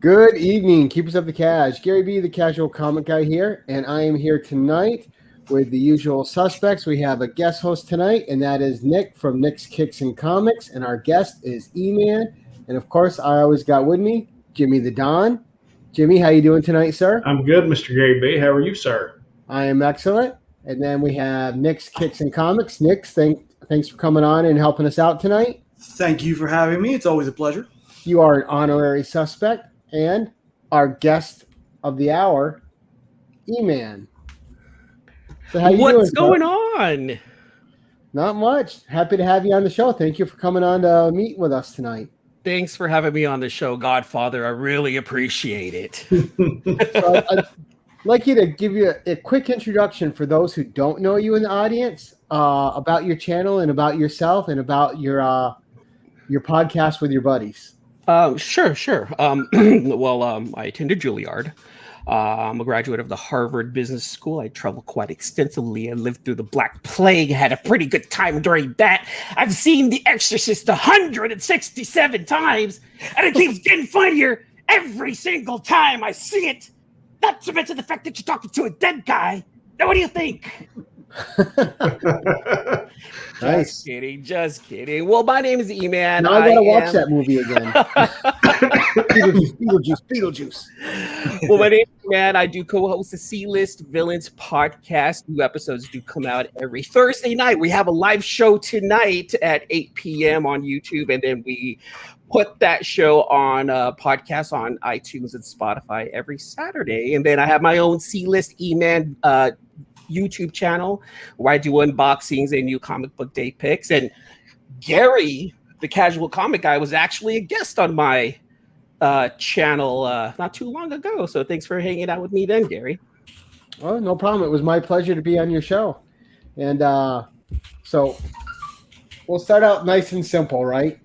Good evening, keepers of the cash. Gary B, the casual comic guy here, and I am here tonight with the usual suspects. We have a guest host tonight, and that is Nick from Nick's Kix and Comix, and our guest is E-Man, and of course, I always got with me Jimmy the Don. Jimmy, how you doing tonight, sir? I'm good, Mr. Gary B. How are you, sir? I am excellent. And then we have Nick's Kix and Comix. Nick, thanks for coming on and helping us out tonight. Thank you for having me. It's always a pleasure. You are an honorary suspect. And our guest of the hour, E-Man. So how you doing? What's going on? Not much. Happy to have you on the show. Thank you for coming on to meet with us tonight. Thanks for having me on the show, Godfather. I really appreciate it. So I'd like you to give you a quick introduction for those who don't know you in the audience about your channel and about yourself and about your podcast with your buddies. Sure. I attended Juilliard. I'm a graduate of the Harvard Business School. I traveled quite extensively and lived through the Black Plague. Had a pretty good time during that. I've seen The Exorcist 167 times, and it keeps getting funnier every single time I see it. Not to mention the fact that you're talking to a dead guy. Now, what do you think? Nice. Just kidding. Well, my name is E-Man. Now I gotta watch that movie again. Beetlejuice. Well, my name is E-Man. I do co-host the C-List Villains podcast. New episodes do come out every Thursday night. We have a live show tonight at 8 p.m. on YouTube, and then we put that show on podcasts on iTunes and Spotify every Saturday. And then I have my own C-List E-Man YouTube channel where I do unboxings and new comic book day picks. And Gary, the casual comic guy, was actually a guest on my channel not too long ago. So thanks for hanging out with me then, Gary. Oh, no problem. It was my pleasure to be on your show. And so we'll start out nice and simple, right?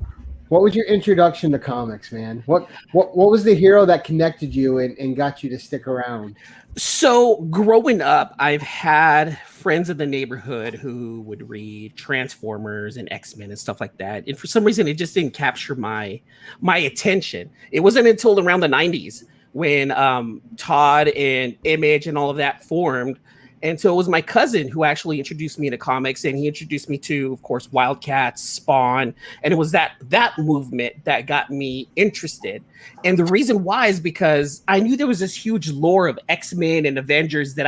What was your introduction to comics, man? What was the hero that connected you and got you to stick around? So growing up, I've had friends in the neighborhood who would read Transformers and X-Men and stuff like that. And for some reason, it just didn't capture my attention. It wasn't until around the 90s when Todd and Image and all of that formed. And so it was my cousin who actually introduced me to comics, and he introduced me to, of course, Wildcats, Spawn, and it was that movement that got me interested. And the reason why is because I knew there was this huge lore of X-Men and Avengers that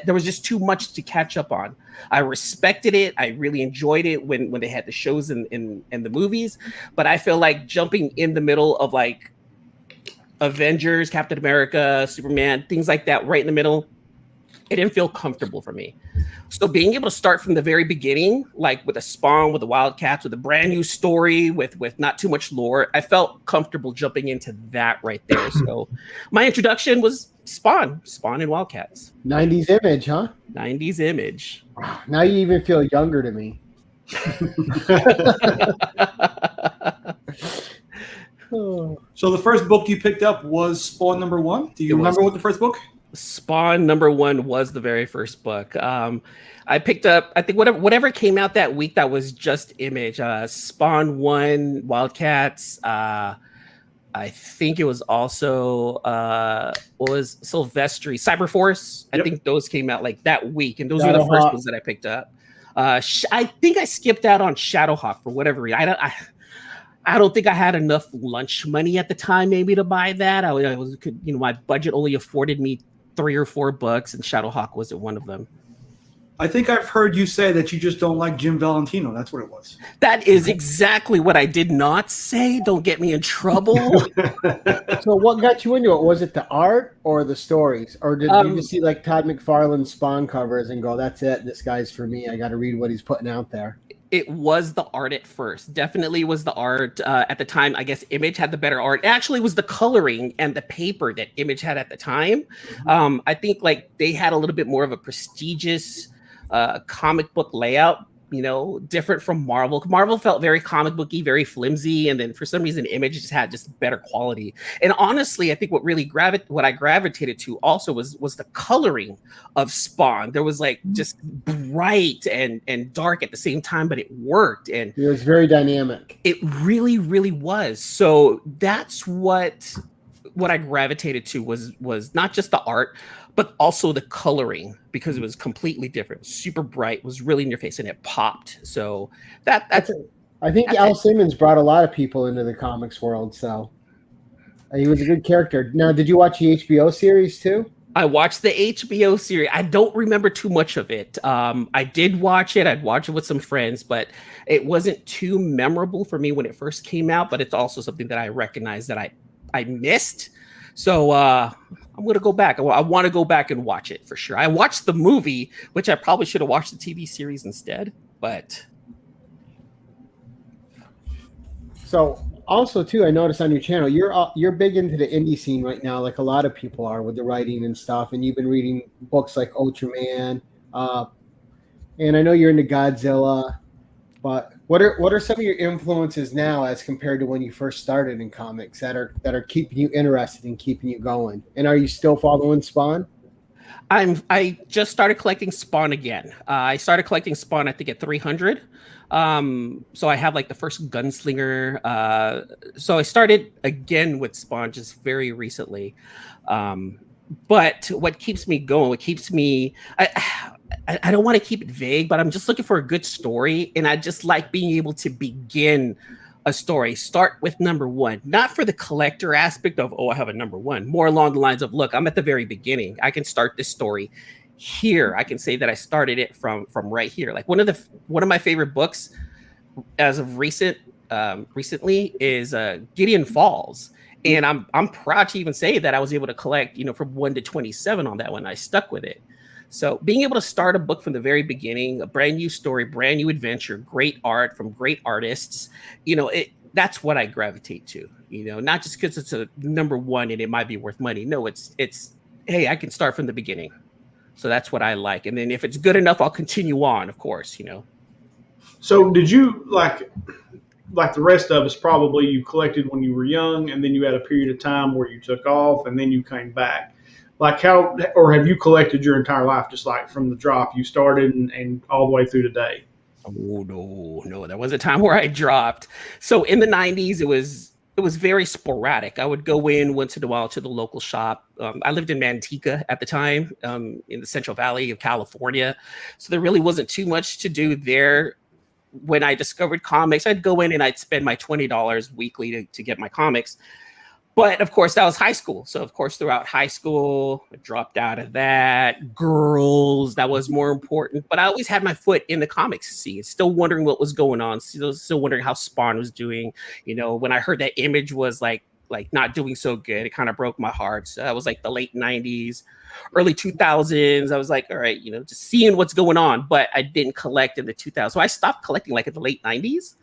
there was just too much to catch up on. I respected it. I really enjoyed it when they had the shows and the movies, but I feel like jumping in the middle of like Avengers, Captain America, Superman, things like that, right in the middle, it didn't feel comfortable for me. So being able to start from the very beginning, like with a Spawn, with the Wildcats, with a brand new story, with not too much lore, I felt comfortable jumping into that right there. So my introduction was Spawn and Wildcats. 90s Image, huh? 90s Image. Now you even feel younger to me. So the first book you picked up was Spawn #1. Do you remember what the first book? Spawn #1 was the very first book. I picked up, I think whatever came out that week that was just Image. Spawn 1, Wildcats. I think it was also what was Silvestri, Cyberforce. Yep. I think those came out like that week, and those were the first ones that I picked up. I think I skipped out on Hasselhoff for whatever reason. I don't think I had enough lunch money at the time, maybe, to buy that. My budget only afforded me 3 or 4 books, and Hasselhoff wasn't one of them. I think I've heard you say that you just don't like Jim Valentino. That's what it was. That is exactly what I did not say. Don't get me in trouble. So what got you into it? Was it the art or the stories? Or did you just see like Todd McFarlane's Spawn covers and go, that's it, this guy's for me. I got to read what he's putting out there. It was the art at first. Definitely was the art. At the time, I guess Image had the better art. It actually was the coloring and the paper that Image had at the time. I think like they had a little bit more of a prestigious comic book layout, different from Marvel. Marvel felt very comic booky, very flimsy, and then for some reason Image just had better quality. And honestly, I think what really what I gravitated to also was the coloring of Spawn. There was like just bright and dark at the same time, but it worked, and it was very dynamic. It really, really was. So that's what what I gravitated to was not just the art, but also the coloring, because it was completely different. It was super bright, was really in your face, and it popped. So that's I think Al Simmons brought a lot of people into the comics world, so he was a good character. Now, did you watch the HBO series too? I watched the HBO series. I don't remember too much of it. I did watch it. I'd watch it with some friends, but it wasn't too memorable for me when it first came out. But it's also something that I recognize that I missed. So I'm going to go back. I want to go back and watch it for sure. I watched the movie, which I probably should have watched the TV series instead. But so also too, I noticed on your channel you're big into the indie scene right now, like a lot of people are with the writing and stuff. And you've been reading books like Ultraman, and I know you're into Godzilla. But what are some of your influences now as compared to when you first started in comics that are keeping you interested and keeping you going? And are you still following Spawn? I just started collecting Spawn again. I started collecting Spawn, I think, at 300. So I have like the first Gunslinger. So I started again with Spawn just very recently. But what keeps me going, what keeps me, I don't want to keep it vague, but I'm just looking for a good story. And I just like being able to begin a story, start with number one, not for the collector aspect of, oh, I have a number one, more along the lines of, look, I'm at the very beginning. I can start this story here. I can say that I started it from right here. Like one of my favorite books as of recently is Gideon Falls. And I'm proud to even say that I was able to collect, from 1 to 27 on that one. I stuck with it. So being able to start a book from the very beginning, a brand new story, brand new adventure, great art from great artists, that's what I gravitate to, not just because it's a number one and it might be worth money. No, it's, hey, I can start from the beginning. So that's what I like. And then if it's good enough, I'll continue on, of course, So did you, like the rest of us probably, you collected when you were young and then you had a period of time where you took off and then you came back? Like how, or have you collected your entire life, just like from the drop you started and all the way through today? Oh, no, there was a time where I dropped. So in the 90s, it was very sporadic. I would go in once in a while to the local shop. I lived in Manteca at the time, in the Central Valley of California. So there really wasn't too much to do there. When I discovered comics, I'd go in and I'd spend my $20 weekly to get my comics. But of course, that was high school. So of course, throughout high school, I dropped out of that. Girls, that was more important. But I always had my foot in the comics scene, still wondering what was going on, still wondering how Spawn was doing. When I heard that Image was like not doing so good, it kind of broke my heart. So that was like the late 90s, early 2000s. I was like, all right, just seeing what's going on. But I didn't collect in the 2000s. So I stopped collecting like in the late 90s.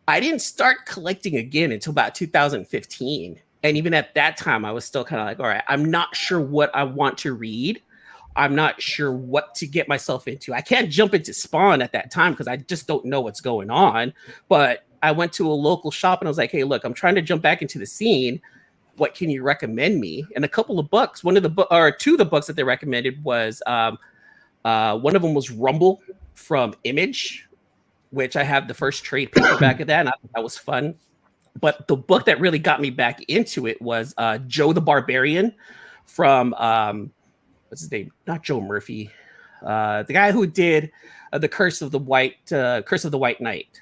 I didn't start collecting again until about 2015. And even at that time, I was still kind of like, all right, I'm not sure what I want to read. I'm not sure what to get myself into. I can't jump into Spawn at that time because I just don't know what's going on. But I went to a local shop and I was like, hey, look, I'm trying to jump back into the scene. What can you recommend me? And a couple of books, two of the books that they recommended was, one of them was Rumble from Image, which I have the first trade paperback of that. And I thought that was fun. But the book that really got me back into it was Joe the Barbarian from what's his name? Not Joe Murphy, the guy who did the Curse of the White Knight.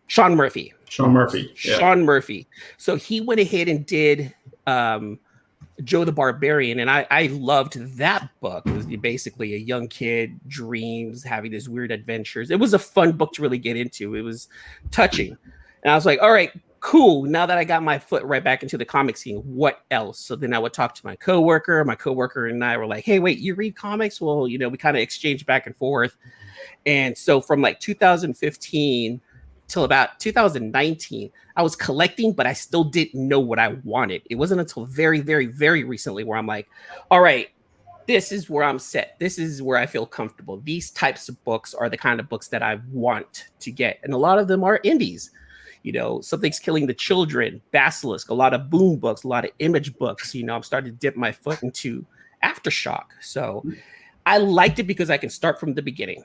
Sean Murphy. Yeah. Sean Murphy. So he went ahead and did Joe the Barbarian, and I loved that book. It was basically a young kid dreams having these weird adventures. It was a fun book to really get into. It was touching. And I was like, all right, cool. Now that I got my foot right back into the comic scene, what else? So then I would talk to my coworker. My coworker and I were like, hey, wait, you read comics? Well, we kind of exchanged back and forth. And so from like 2015 till about 2019, I was collecting, but I still didn't know what I wanted. It wasn't until very, very, very recently where I'm like, all right, this is where I'm set. This is where I feel comfortable. These types of books are the kind of books that I want to get. And a lot of them are indies. Something's Killing the Children, Basilisk, a lot of Boom books, a lot of Image books. I'm starting to dip my foot into Aftershock. So I liked it because I can start from the beginning.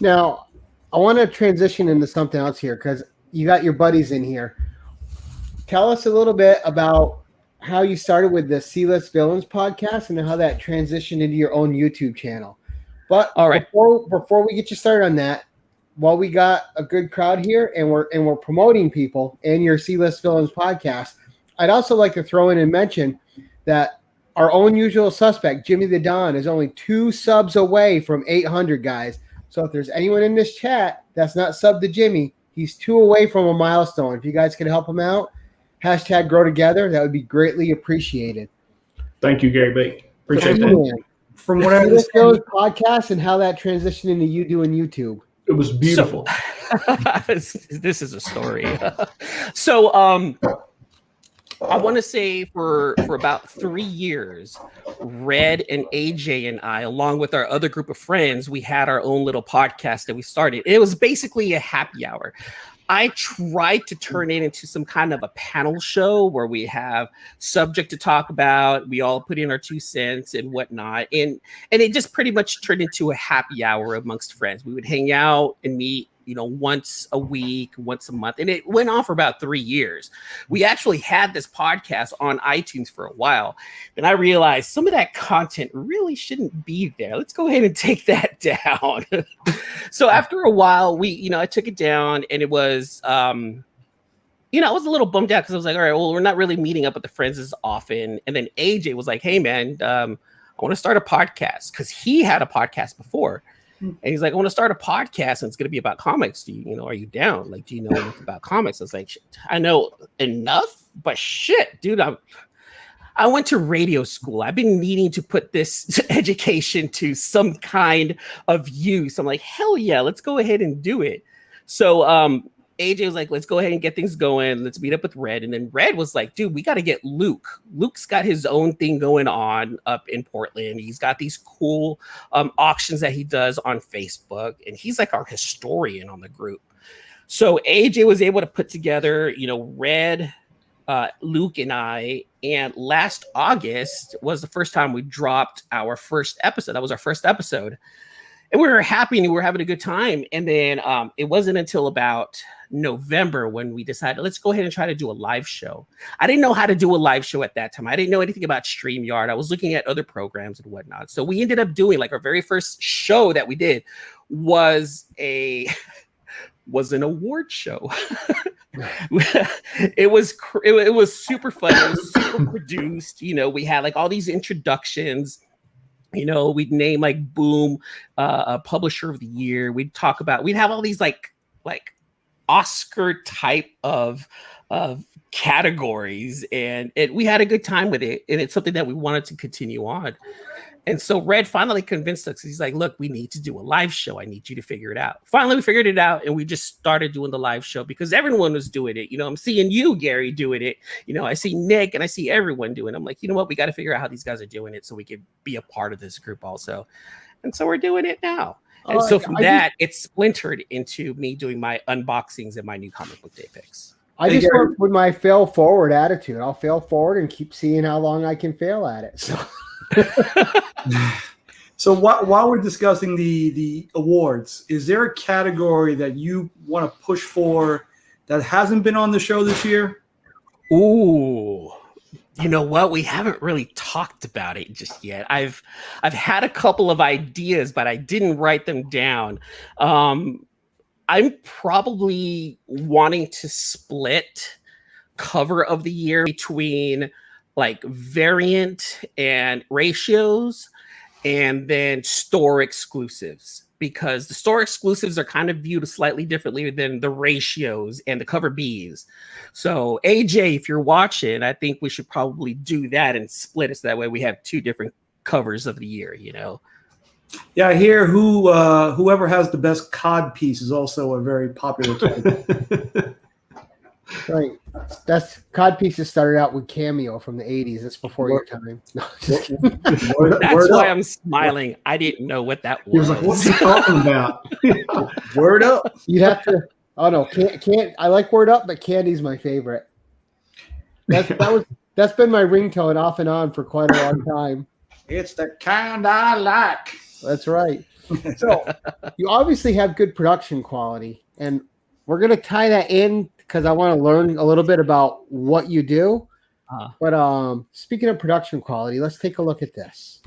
Now, I want to transition into something else here because you got your buddies in here. tell us a little bit about how you started with the C-List Villains podcast and how that transitioned into your own YouTube channel. But all right, before we get you started on that, while we got a good crowd here and we're promoting people in your C-List Villains podcast, I'd also like to throw in and mention that our own usual suspect, Jimmy the Don, is only 2 subs away from 800, guys. So if there's anyone in this chat that's not subbed to Jimmy, he's 2 away from a milestone. If you guys could help him out, hashtag grow together, that would be greatly appreciated. Thank you, Gary B. Appreciate that. From what I understand, podcast and how that transitioned into you doing YouTube. It was beautiful. So, this is a story. So, I want to say for about 3 years, Red and AJ and I, along with our other group of friends, we had our own little podcast that we started. It was basically a happy hour. I tried to turn it into some kind of a panel show where we have subject to talk about. We all put in our 2 cents and whatnot. And it just pretty much turned into a happy hour amongst friends. We would hang out and meet, once a week, once a month. And it went on for about 3 years. We actually had this podcast on iTunes for a while. Then I realized some of that content really shouldn't be there. Let's go ahead and take that down. So after a while, I took it down, and it was, I was a little bummed out because I was like, all right, well, we're not really meeting up with the friends as often. And then AJ was like, hey, man, I want to start a podcast, because he had a podcast before. And he's like, I want to start a podcast and it's going to be about comics. Do you, are you down? Like, do you know anything about comics? I was like, I know enough, but shit, dude, I went to radio school. I've been needing to put this education to some kind of use. I'm like, hell yeah, let's go ahead and do it. So, AJ was like, let's go ahead and get things going. Let's meet up with Red. And then Red was like, dude, we got to get Luke. Luke's got his own thing going on up in Portland. He's got these cool auctions that he does on Facebook. And he's like our historian on the group. So AJ was able to put together, Red, Luke, and I. And last August was the first time we dropped our first episode. That was our first episode. And we were happy and we were having a good time. And then it wasn't until about November when we decided, let's go ahead and try to do a live show. I didn't know how to do a live show at that time. I didn't know anything about StreamYard. I was looking at other programs and whatnot. So we ended up doing, like, our very first show that we did was an award show. It was super fun. It was super produced. We had like all these introductions. We'd name like Boom, Publisher of the Year. We'd have all these like Oscar type of categories, and we had a good time with it. And it's something that we wanted to continue on. And so Red finally convinced us. He's like, look, we need to do a live show. I need you to figure it out. Finally, we figured it out, and we just started doing the live show because everyone was doing it. I'm seeing you, Gary, doing it. I see Nick, and I see everyone doing it. I'm like, you know what? We got to figure out how these guys are doing it so we can be a part of this group also. And so we're doing it now. And so from that, it splintered into me doing my unboxings and my new comic book day picks. I just work with my fail forward attitude. I'll fail forward and keep seeing how long I can fail at it. So while we're discussing the awards, is there a category that you want to push for that hasn't been on the show this year? Ooh, you know what? We haven't really talked about it just yet. I've had a couple of ideas, but I didn't write them down. I'm probably wanting to split cover of the year between like variant and ratios, and then store exclusives, because the store exclusives are kind of viewed slightly differently than the ratios and the cover Bs. So AJ, if you're watching, I think we should probably do that and split it so that way we have 2 different covers of the year, Yeah, I hear whoever has the best COD piece is also a very popular type. Right. That's COD pieces started out with Cameo from the 80s. That's before your time. No, that's why I'm smiling. I didn't know what that was. He was like, what's he talking about? Word up. You'd have to. Oh no, can't. I like Word Up, but Candy's my favorite. That's been my ringtone off and on for quite a long time. It's the kind I like. That's right. So you obviously have good production quality, and we're going to tie that in because I want to learn a little bit about what you do. Uh, But speaking of production quality, let's take a look at this.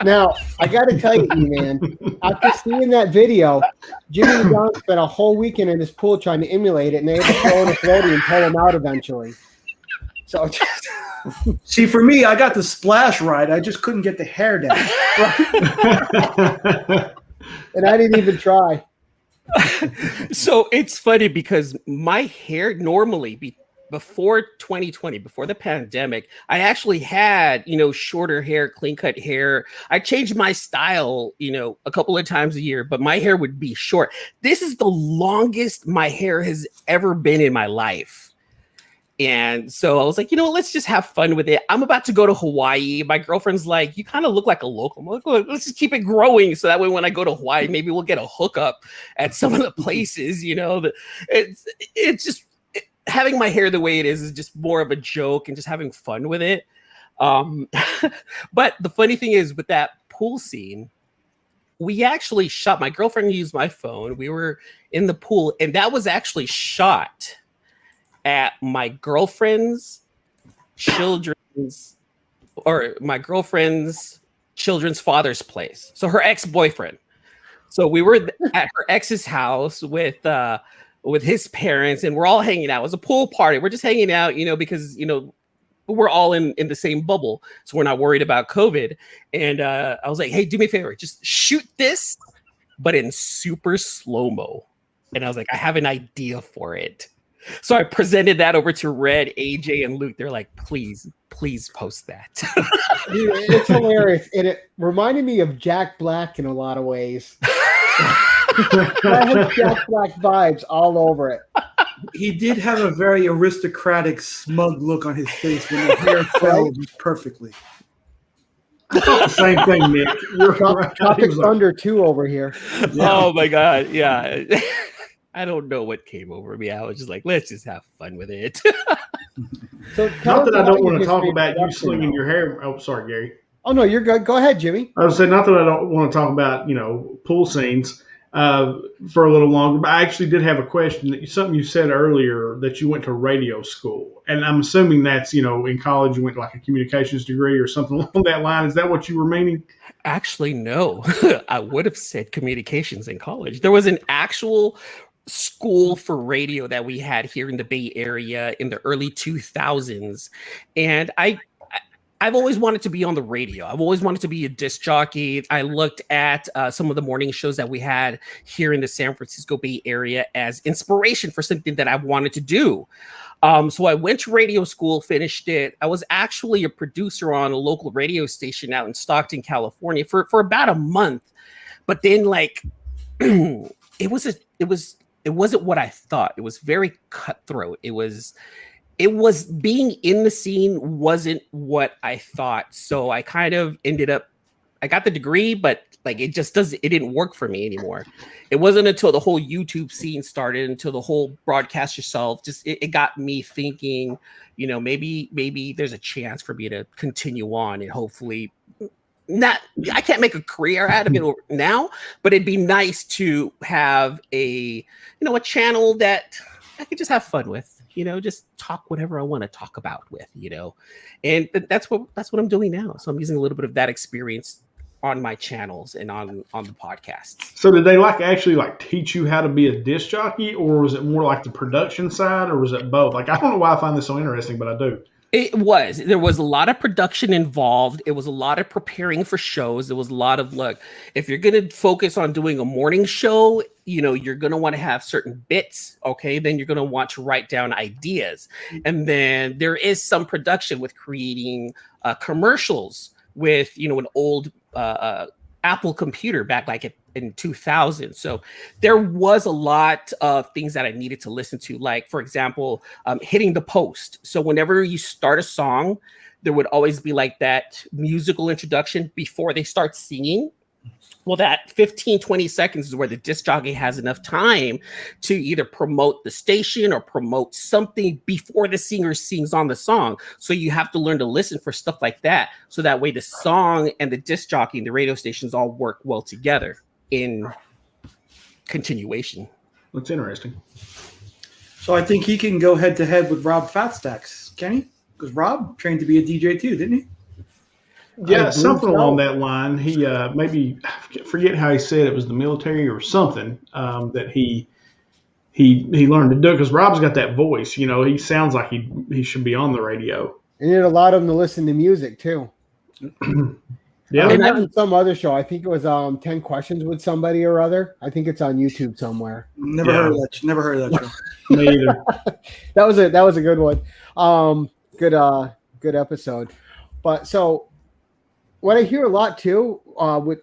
Now, I got to tell you, man, after seeing that video, Jimmy and Don spent a whole weekend in his pool trying to emulate it, and they had to throw in a floaty and pull him out eventually. So, See, for me, I got the splash right. I just couldn't get the hair down. and I didn't even try. So it's funny because my hair normally before 2020, before the pandemic, I actually had, shorter hair, clean cut hair. I changed my style, a couple of times a year, but my hair would be short. This is the longest my hair has ever been in my life. And so I was like, let's just have fun with it. I'm about to go to Hawaii. My girlfriend's like, you kind of look like a local. I'm like, let's just keep it growing. So that way, when I go to Hawaii, maybe we'll get a hookup at some of the places, it's just having my hair the way it is just more of a joke and just having fun with it. But the funny thing is with that pool scene, we actually shot, my girlfriend used my phone. We were in the pool and that was actually shot at my girlfriend's children's father's place. So her ex-boyfriend. So we were at her ex's house with his parents and we're all hanging out. It was a pool party. We're just hanging out, because, we're all in the same bubble. So we're not worried about COVID. And I was like, hey, do me a favor, just shoot this, but in super slow-mo. And I was like, I have an idea for it. So I presented that over to Red, AJ, and Luke. They're like, please post that. Dude, it's hilarious. And it reminded me of Jack Black in a lot of ways. I had Jack Black vibes all over it. He did have a very aristocratic, smug look on his face when the hair fell perfectly. Same thing, Nick. You're right. Tropic Thunder 2 over here. Yeah. Oh, my God. Yeah. I don't know what came over me. I was just like, let's just have fun with it. So not that I don't want to talk about you slinging your hair. Oh, sorry, Gary. Oh, no, you're good. Go ahead, Jimmy. I was saying, not that I don't want to talk about, pool scenes for a little longer, but I actually did have a question. Something you said earlier that you went to radio school. And I'm assuming that's, in college you went to like a communications degree or something along that line. Is that what you were meaning? Actually, no. I would have said communications in college. There was an actual school for radio that we had here in the Bay Area in the early 2000s. And I've always wanted to be on the radio. I've always wanted to be a disc jockey. I looked at some of the morning shows that we had here in the San Francisco Bay Area as inspiration for something that I wanted to do. So I went to radio school, finished it. I was actually a producer on a local radio station out in Stockton, California for about a month. But then it wasn't what I thought. It was very cutthroat. It was being in the scene wasn't what I thought. So I kind of ended up, I got the degree, but it didn't work for me anymore. It wasn't until the whole YouTube scene started, until the whole broadcast yourself, it got me thinking, maybe there's a chance for me to continue on and hopefully I can't make a career out of it now, but it'd be nice to have a channel that I could just have fun with, just talk whatever I want to talk about with, and that's what I'm doing now. So I'm using a little bit of that experience on my channels and on the podcasts. So did they actually teach you how to be a disc jockey, or was it more like the production side, or was it both? I don't know why I find this so interesting, but I do. There was a lot of production involved. It was a lot of preparing for shows. There was a lot of, look, if you're going to focus on doing a morning show, you're going to want to have certain bits. Okay. Then you're going to want to write down ideas. And then there is some production with creating commercials with, an old Apple computer back like in 2000. So there was a lot of things that I needed to listen to, like, for example, hitting the post. So whenever you start a song, there would always be like that musical introduction before they start singing. Well, that 15, 20 seconds is where the disc jockey has enough time to either promote the station or promote something before the singer sings on the song. So you have to learn to listen for stuff like that. So that way the song and the disc jockey and the radio stations all work well together in continuation. That's interesting. So I think he can go head to head with Rob Fatstacks, can he? Because Rob trained to be a DJ too, didn't he? Yeah, something along that line. He maybe forget how he said it was the military or something that he learned to do, because Rob's got that voice. You know, he sounds like he should be on the radio. And it allowed him to listen to music too. Yeah, I mean, that was some other show. I think it was 10 Questions with somebody or other. I think it's on YouTube somewhere. Never heard of that show. Me either. That was a good one. Good episode. But so what I hear a lot too, with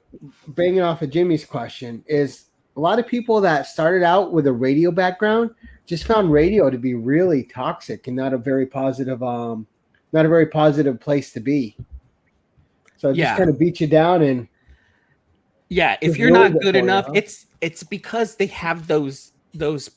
banging off of Jimmy's question, is a lot of people that started out with a radio background just found radio to be really toxic and not a very positive place to be. So it just kind of beats you down. And if you're not good enough, it's because they have those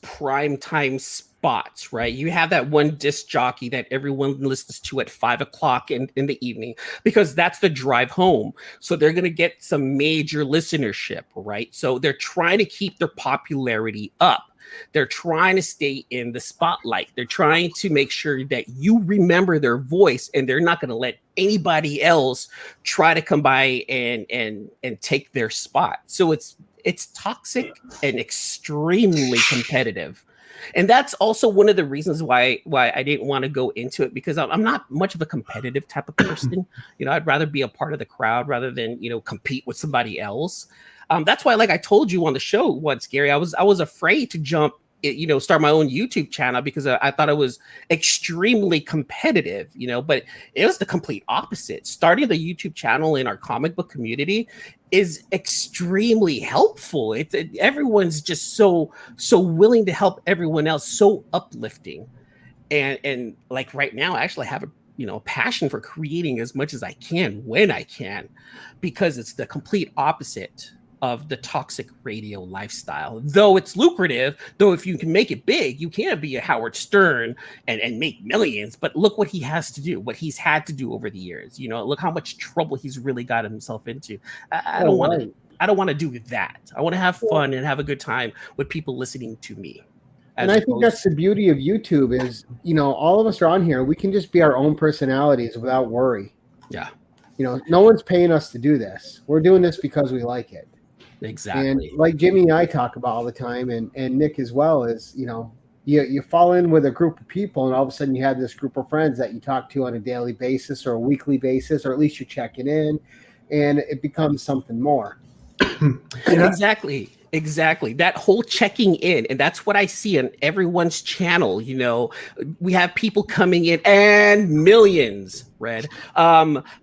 prime time spots, right? You have that one disc jockey that everyone listens to at 5 o'clock in the evening, because that's the drive home. So they're going to get some major listenership, right? So they're trying to keep their popularity up. They're trying to stay in the spotlight. They're trying to make sure that you remember their voice, and they're not going to let anybody else try to come by and take their spot. So it's toxic and extremely competitive. And that's also one of the reasons why I didn't want to go into it, because I'm not much of a competitive type of person. You know, I'd rather be a part of the crowd rather than, compete with somebody else. That's why, like I told you on the show once, Gary, I was afraid to jump, start my own YouTube channel, because I thought it was extremely competitive, but it was the complete opposite. Starting the YouTube channel in our comic book community is extremely helpful. Everyone's just so willing to help everyone else, so uplifting. And like right now, I actually have a passion for creating as much as I can when I can, because it's the complete opposite of the toxic radio lifestyle. Though it's lucrative, though if you can make it big, you can't be a Howard Stern and make millions. But look what he has to do, what he's had to do over the years. Look how much trouble he's really got himself into. I don't want to do that. I want to have fun and have a good time with people listening to me. And I think that's the beauty of YouTube is, all of us are on here. We can just be our own personalities without worry. Yeah. No one's paying us to do this. We're doing this because we like it. Exactly. And like Jimmy and I talk about all the time, and Nick as well, is, you fall in with a group of people, and all of a sudden you have this group of friends that you talk to on a daily basis or a weekly basis, or at least you're checking in, and it becomes something more. Exactly. That whole checking in, and that's what I see on everyone's channel. We have people coming in, and millions, Red.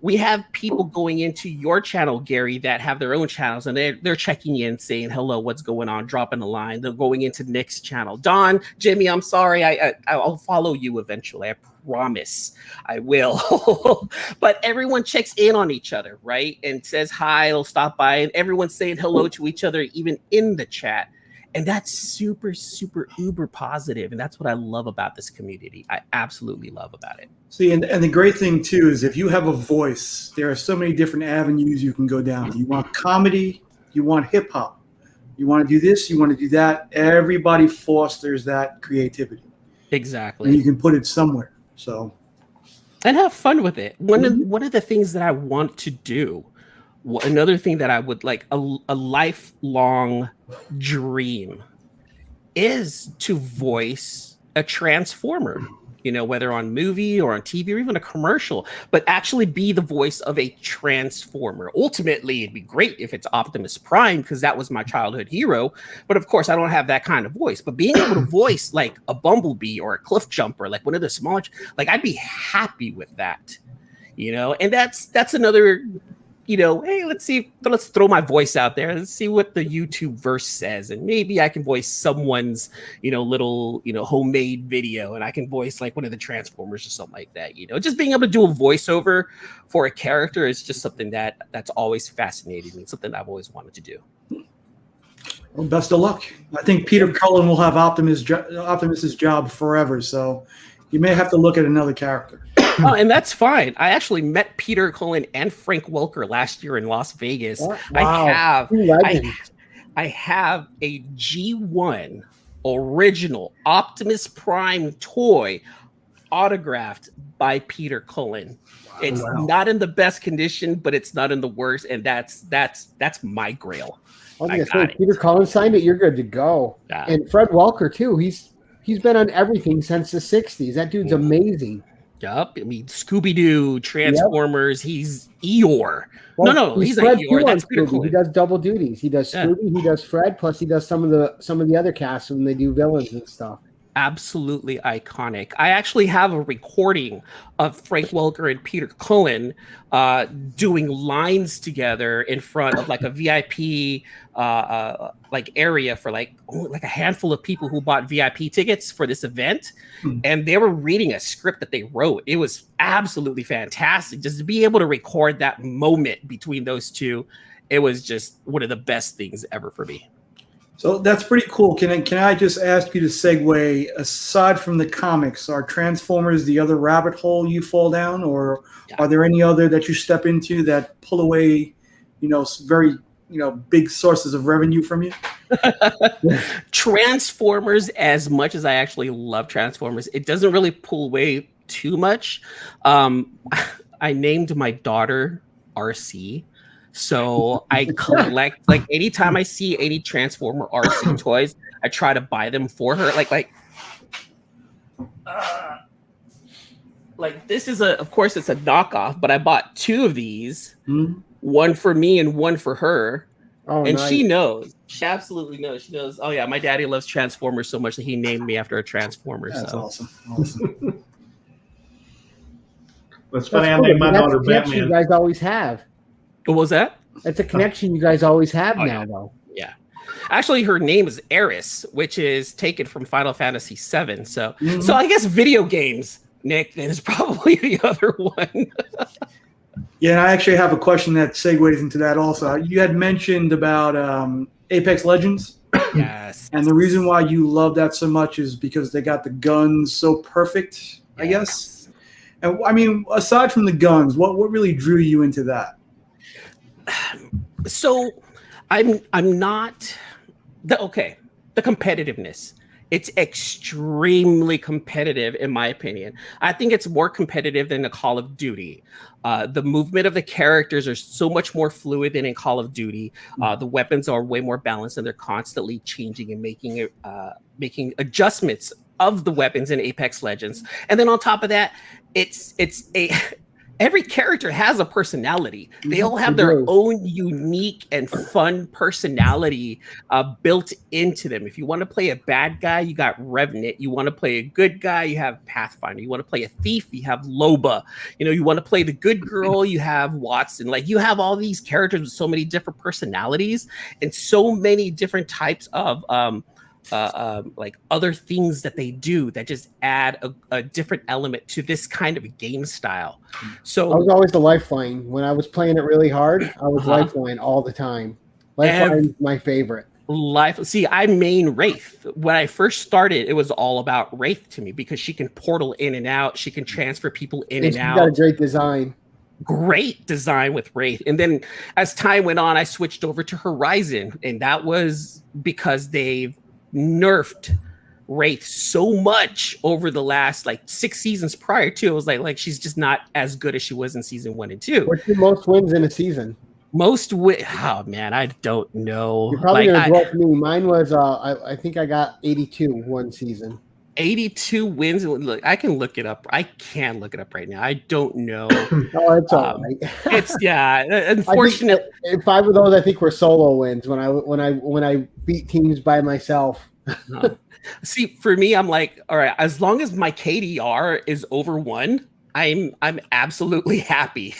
We have people going into your channel, Gary, that have their own channels, and they're checking in, saying hello, what's going on, dropping a line. They're going into Nick's channel. Don, Jimmy, I'm sorry, I'll follow you eventually. I promise I will. But everyone checks in on each other, right? And says hi, it'll stop by, and everyone's saying hello to each other, even in the chat. And that's super, super uber positive. And that's what I love about this community. I absolutely love about it. See, and the great thing too is if you have a voice, there are so many different avenues you can go down. You want comedy, you want hip hop, you want to do this, you want to do that. Everybody fosters that creativity. Exactly. And you can put it somewhere. So, and have fun with it. One of the things that I want to do, another thing that I would like, a lifelong dream, is to voice a Transformer. Whether on movie or on TV or even a commercial, but actually be the voice of a Transformer. Ultimately, it'd be great if it's Optimus Prime, because that was my childhood hero. But of course, I don't have that kind of voice. But being able to voice like a Bumblebee or a Cliff Jumper, like one of the smaller, like I'd be happy with that. And that's another hey, let's throw my voice out there. Let's see what the YouTube verse says. And maybe I can voice someone's, little, homemade video, and I can voice like one of the Transformers or something like that. Just being able to do a voiceover for a character is just something that's always fascinating me. It's something I've always wanted to do. Well, best of luck. I think Peter Cullen will have Optimus's job forever, so you may have to look at another character. Oh, and that's fine. I actually met Peter Cullen and Frank Welker last year in Las Vegas. Wow. I have a G1 original Optimus Prime toy autographed by Peter Cullen. It's not in the best condition, but it's not in the worst, and that's my grail. I was gonna say, Peter Cullen signed it. You're good to go. Yeah. And Fred Welker too. He's been on everything since the '60s. That dude's amazing. Yup. I mean, Scooby-Doo, Transformers. Yep. He's Eeyore. Well, no, he's not Eeyore. That's Peter Cullen. He does double duties. He does Scooby. He does Fred. Plus, he does some of the other casts when they do villains and stuff. Absolutely iconic. I actually have a recording of Frank Welker and Peter Cullen doing lines together in front of like a VIP like area for like a handful of people who bought VIP tickets for this event. And they were reading a script that they wrote. It was absolutely fantastic just to be able to record that moment between those two. It was just one of the best things ever for me. So that's pretty cool. Can I just ask you to segue, aside from the comics, are Transformers the other rabbit hole you fall down, or are there any other that you step into that pull away, very, big sources of revenue from you? Transformers, as much as I actually love Transformers, it doesn't really pull away too much. I named my daughter RC. So I collect, like, anytime I see any Transformer RC toys, I try to buy them for her. Like this is of course it's a knockoff, but I bought two of these, one for me and one for her. Oh, and nice. She knows. She absolutely knows. She knows. Oh yeah, my daddy loves Transformers so much that he named me after a Transformer. That's awesome. That's funny. I named my daughter Batman. You guys always have. What was that? That's a connection you guys always have now, though. Yeah. Actually, her name is Eris, which is taken from Final Fantasy VII. So I guess video games, Nick, is probably the other one. Yeah, and I actually have a question that segues into that also. You had mentioned about Apex Legends. Yes. And the reason why you love that so much is because they got the guns so perfect, I guess. And I mean, aside from the guns, what really drew you into that? So I'm not the competitiveness. It's extremely competitive in my opinion. I think it's more competitive than the Call of Duty. The movement of the characters are so much more fluid than in Call of Duty. The weapons are way more balanced and they're constantly changing and making adjustments of the weapons in Apex Legends. And then on top of that, every character has a personality. They all have their own unique and fun personality built into them. If you want to play a bad guy, you got Revenant. You want to play a good guy, you have Pathfinder. You want to play a thief, you have Loba. You want to play the good girl, you have Watson. Like, you have all these characters with so many different personalities and so many different types of like other things that they do that just add a different element to this kind of a game style. So I was always the lifeline. When I was playing it really hard, I was lifeline all the time. Lifeline is my favorite. See, I main Wraith. When I first started, it was all about Wraith to me because she can portal in and out. She can transfer people in and out. Got a great design. Great design with Wraith. And then as time went on, I switched over to Horizon. And that was because they've nerfed Wraith so much over the last 6 seasons prior to. It was like she's just not as good as she was in season 1 and 2. What's the most wins in a season? Oh man, I don't know. You're probably gonna go up me. Mine was I think I got 82 one season. 82 wins. Look, I can look it up. I can look it up right now. I don't know. Oh, it's all right. It's unfortunate. 5 of those I think were solo wins when I beat teams by myself. See, for me, I'm like, all right, as long as my KDR is over 1, I'm absolutely happy.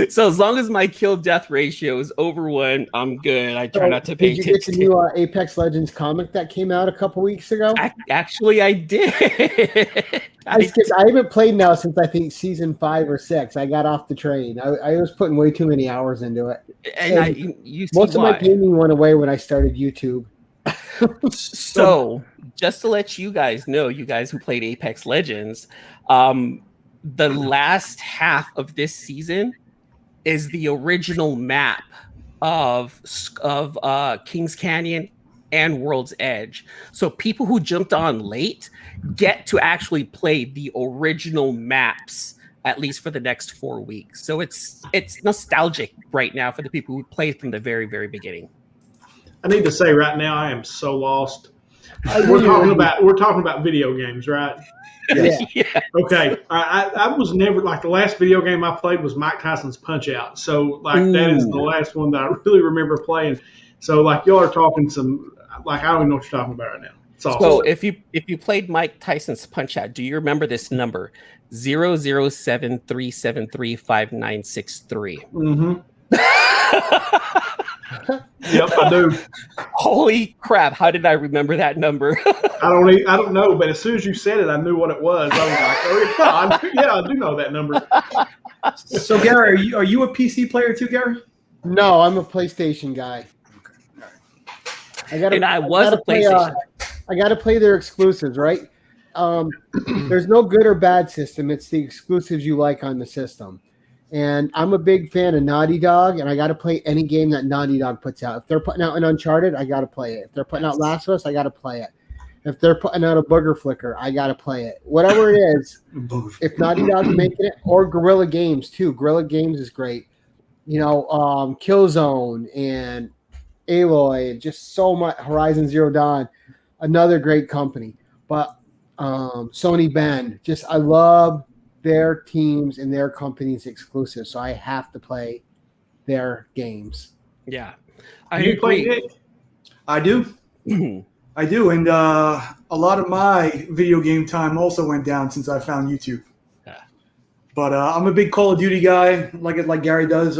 So as long as my kill death ratio is over 1, I'm good. I try not to pay attention. Did you get the new Apex Legends comic that came out a couple weeks ago? Actually, I did. I haven't played now since I think season 5 or 6. I got off the train. I was putting way too many hours into it. And you see most of my gaming went away when I started YouTube. So just to let you guys know, you guys who played Apex Legends, the last half of this season is the original map of Kings Canyon and World's Edge. So people who jumped on late get to actually play the original maps, at least for the next 4 weeks. So it's nostalgic right now for the people who played from the very, very beginning. I need to say right now, I am so lost. We're talking about video games, right? Yeah. Okay. I was never like the last video game I played was Mike Tyson's Punch Out. So like that is the last one that I really remember playing. So like y'all are talking some like I don't even know what you're talking about right now. So if you played Mike Tyson's Punch Out, do you remember this number 007-373-5963? Mm-hmm. Yep, I do. Holy crap! How did I remember that number? I don't know, but as soon as you said it, I knew what it was. I was like, oh yeah, I do know that number. So Gary, are you a PC player too, Gary? No, I'm a PlayStation guy. I got to play their exclusives, right? There's no good or bad system. It's the exclusives you like on the system. And I'm a big fan of Naughty Dog, and I got to play any game that Naughty Dog puts out. If they're putting out an Uncharted, I got to play it. If they're putting out Last of Us, I got to play it. If they're putting out a Booger Flicker, I got to play it. Whatever it is, if Naughty Dog's making it, or Guerrilla Games too. Guerrilla Games is great. Killzone and Aloy, just so much. Horizon Zero Dawn, another great company. But Sony Bend, I love their teams and their companies exclusive, so I have to play their games. Yeah, I agree. I do. I do, and a lot of my video game time also went down since I found YouTube. Yeah. But I'm a big Call of Duty guy, like Gary does.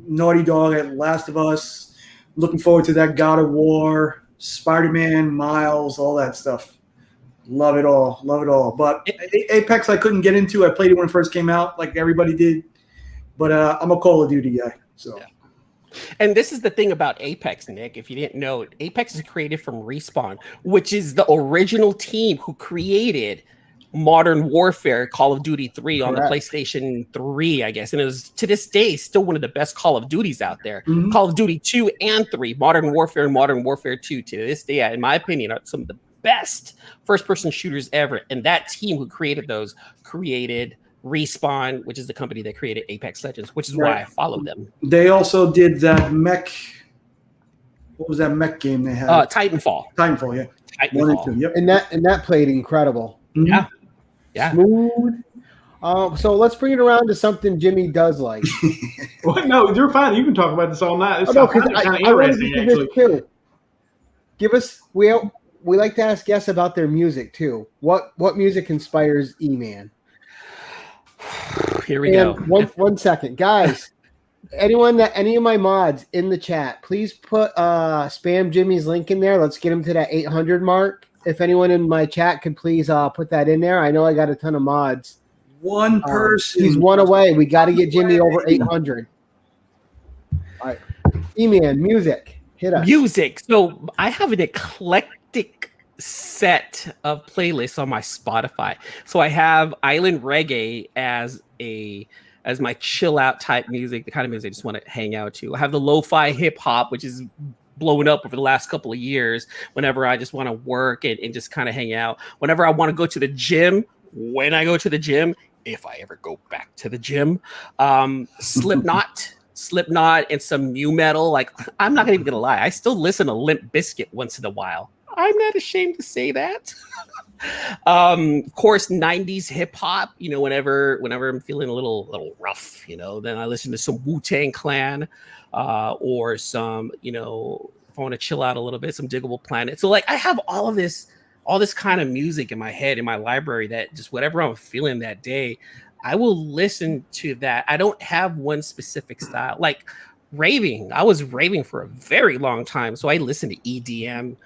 Naughty Dog, Last of Us. Looking forward to that God of War, Spider-Man, Miles, all that stuff. Love it all. But Apex I couldn't get into. I played it when it first came out, like everybody did. But I'm a Call of Duty guy. So. Yeah. And this is the thing about Apex, Nick. If you didn't know, Apex is created from Respawn, which is the original team who created Modern Warfare, Call of Duty 3 on the PlayStation 3, I guess. And it was, to this day, still one of the best Call of Duties out there. Mm-hmm. Call of Duty 2 and 3, Modern Warfare and Modern Warfare 2, to this day, in my opinion, are some of the best first-person shooters ever. And that team who created those created Respawn, which is the company that created Apex Legends, which is why I followed them. They also did that mech. What was that mech game they had? Titanfall. Yeah. Titanfall. Yep. And that played incredible. Mm-hmm. Yeah. Smooth. So let's bring it around to something Jimmy does like. Well, no, you're fine. You can talk about this all night. It's kind of interesting, actually. Too. Give us we like to ask guests about their music too. What music inspires E-Man? Here we go. One second, guys. Any of my mods in the chat, please put spam Jimmy's link in there. Let's get him to that 800 mark. If anyone in my chat could please put that in there. I know I got a ton of mods. One person. He's one away. We got to get Jimmy over 800. All right. E-Man, music. Hit us. Music. So I have an eclectic set of playlists on my Spotify. So I have Island Reggae as my chill out type music, the kind of music I just want to hang out to. I have the lo-fi hip hop, which is blowing up over the last couple of years whenever I just want to work and just kind of hang out. Whenever I want to go to the gym, when I go to the gym, if I ever go back to the gym, Slipknot, and some new metal. Like, I'm not even gonna lie, I still listen to Limp Bizkit once in a while. I'm not ashamed to say that. Of course, 90s hip hop, whenever I'm feeling a little rough, then I listen to some Wu-Tang Clan, or some, if I want to chill out a little bit, some Diggable Planet. So like I have all this kind of music in my head, in my library, that just whatever I'm feeling that day, I will listen to that. I don't have one specific style. Like raving, I was raving for a very long time, so I listened to EDM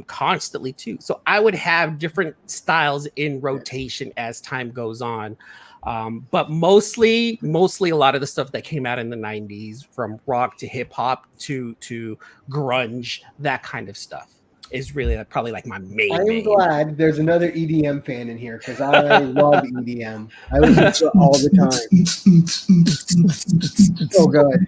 constantly too. So I would have different styles in rotation as time goes on. But mostly a lot of the stuff that came out in the 90s, from rock to hip hop to grunge, that kind of stuff is really probably like my main. I am glad there's another EDM fan in here because I love EDM. I listen to it all the time. So good.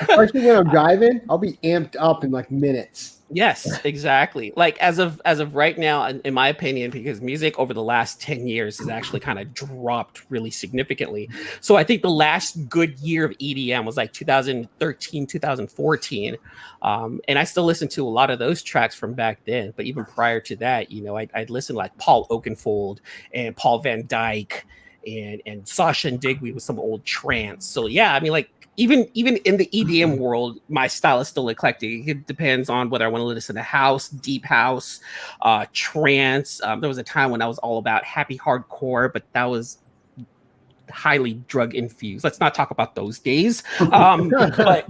Especially when I'm driving, I'll be amped up in like minutes. Yes, exactly. Like as of right now, in my opinion, because music over the last 10 years has actually kind of dropped really significantly. So I think the last good year of EDM was like 2013, 2014. And I still listen to a lot of those tracks from back then. But even prior to that, you know, I'd listen like Paul Oakenfold and Paul Van Dyke and Sasha and Digweed with some old trance. So yeah, I mean, like, even in the EDM world, my style is still eclectic. It depends on whether I want to listen to house, deep house, trance. There was a time when I was all about happy hardcore, but that was highly drug infused. Let's not talk about those days. But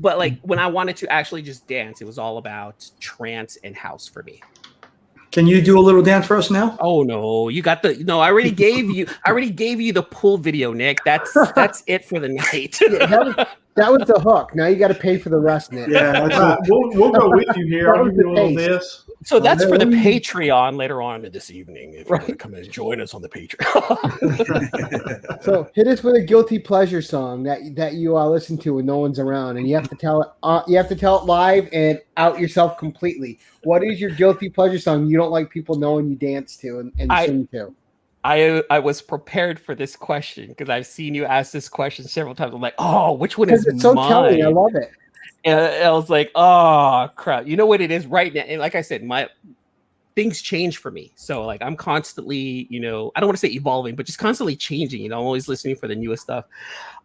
like when I wanted to actually just dance, it was all about trance and house for me. Can you do a little dance for us now? Oh no, you got the no. I already gave you the pool video, Nick. That's it for the night. That was the hook. Now you got to pay for the rest, Nick. Yeah, we'll go with you here. I'll give you a little this. So that's for the Patreon later on this evening. If you want to come and join us on the Patreon. So hit us with a guilty pleasure song that you listen to when no one's around, and you have to tell it. You have to tell it live and out yourself completely. What is your guilty pleasure song you don't like people knowing you dance to and sing to? I was prepared for this question because I've seen you ask this question several times. I'm like, oh, which one is it's so mine? telling. I love it. And I was like, oh crap. You know what it is right now? And like I said, my things change for me. So like I'm constantly, you know, I don't want to say evolving, but just constantly changing. You know, I'm always listening for the newest stuff.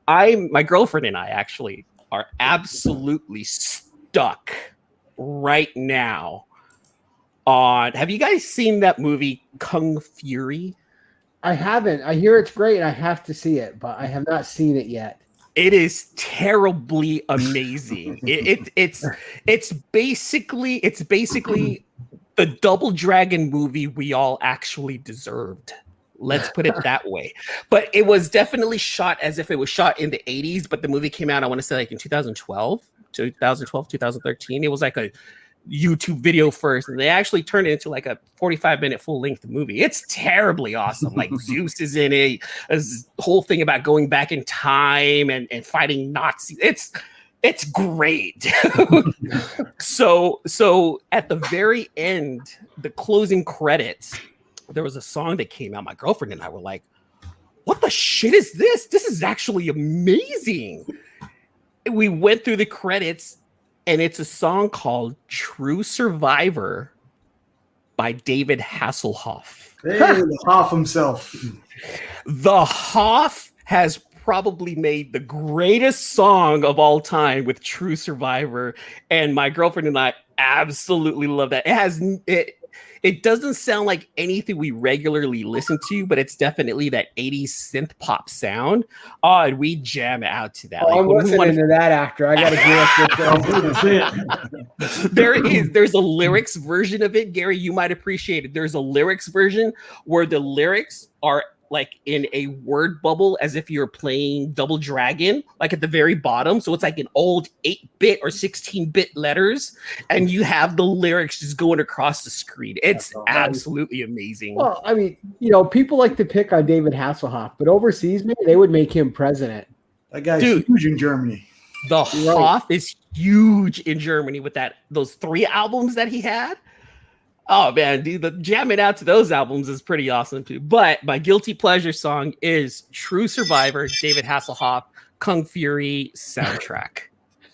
My girlfriend and I actually are absolutely stuck right now on. Have you guys seen that movie Kung Fury? I haven't. I hear it's great and I have to see it, but I have not seen it yet. It is terribly amazing. It's basically the Double Dragon movie we all actually deserved. Let's put it that way. But it was definitely shot as if it was shot in the 80s, but the movie came out, I want to say like in 2012, 2013. It was like a YouTube video first, and they actually turned it into like a 45-minute full-length movie. It's terribly awesome. Like Zeus is in it. This whole thing about going back in time and fighting Nazis. It's great. So at the very end, the closing credits, there was a song that came out. My girlfriend and I were like, what the shit is this? This is actually amazing. We went through the credits, and it's a song called True Survivor by David Hasselhoff. Hey, the Hoff himself. The Hoff has probably made the greatest song of all time with True Survivor. And my girlfriend and I absolutely love that. It doesn't sound like anything we regularly listen to, but it's definitely that 80s synth pop sound. Oh, and we jam out to that. I'm listening to that actor. I got to do there's a lyrics version of it, Gary. You might appreciate it. There's a lyrics version where the lyrics are like in a word bubble as if you're playing Double Dragon, like at the very bottom. So it's like an old 8-bit or 16-bit letters, and you have the lyrics just going across the screen. It's absolutely amazing. Well, I mean, you know, people like to pick on David Hasselhoff, but overseas, maybe they would make him president. That guy's huge in Germany. The Hoff is huge in Germany with those 3 albums that he had. Oh man, dude, the jamming out to those albums is pretty awesome too. But my guilty pleasure song is True Survivor, David Hasselhoff, Kung Fury soundtrack.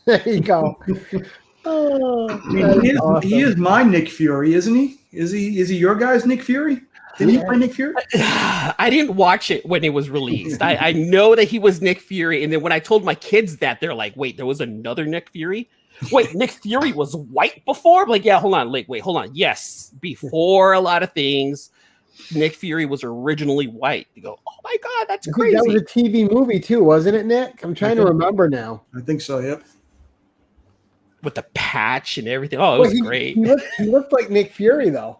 There you go. Oh, he is my Nick Fury, isn't he? Is he your guy's Nick Fury? Did he play Nick Fury? I didn't watch it when it was released. I know that he was Nick Fury, and then when I told my kids that, they're like, "Wait, there was another Nick Fury?" Wait, Nick Fury was white before? Like, yeah, hold on. Like, wait, hold on. Yes, before a lot of things, Nick Fury was originally white. You go, oh my God, that's crazy. That was a TV movie too, wasn't it, Nick? I'm trying to remember now. I think so, yep. With the patch and everything. Oh, it was great. He looked like Nick Fury, though.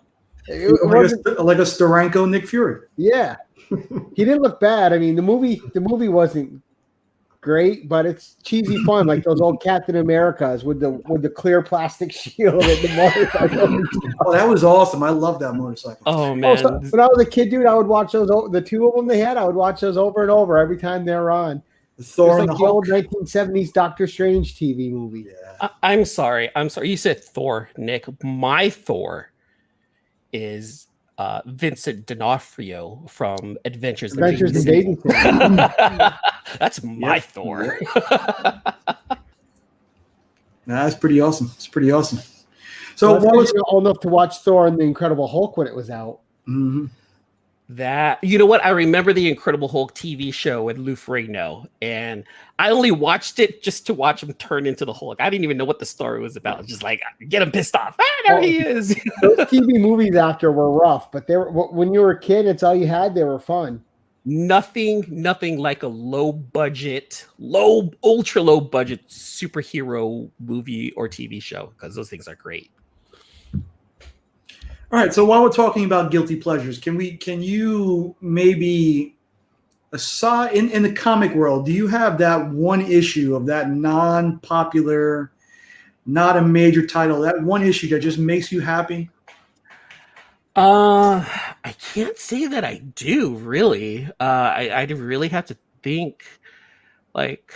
Like a Steranko Nick Fury. Yeah. He didn't look bad. I mean, the movie wasn't great, but it's cheesy fun, like those old Captain Americas with the clear plastic shield and the motorcycle. Oh, that was awesome. I love that motorcycle. Oh man. When I was a kid, dude, I would watch those. The two of them they had, I would watch those over and over every time they were on. The Thor and like the the old 1970s Doctor Strange TV movie. Yeah. I'm sorry. You said Thor, Nick. My Thor is Vincent D'Onofrio from Adventures in Dating. That's my Thor. That's pretty awesome. It's pretty awesome. So what was old enough to watch Thor and the Incredible Hulk when it was out? Mm-hmm. That, you know what? I remember the Incredible Hulk TV show with Lou Ferrigno, and I only watched it just to watch him turn into the Hulk. I didn't even know what the story was about. Just like, get him pissed off. There he is. Those TV movies after were rough, but they were, when you were a kid, it's all you had. They were fun. Nothing like a ultra low budget superhero movie or TV show, because those things are great. All right, so while we're talking about guilty pleasures, can you maybe, aside in the comic world, do you have that one issue of that non-popular, not a major title, that one issue that just makes you happy? I can't say that I do, really. I really have to think. Like,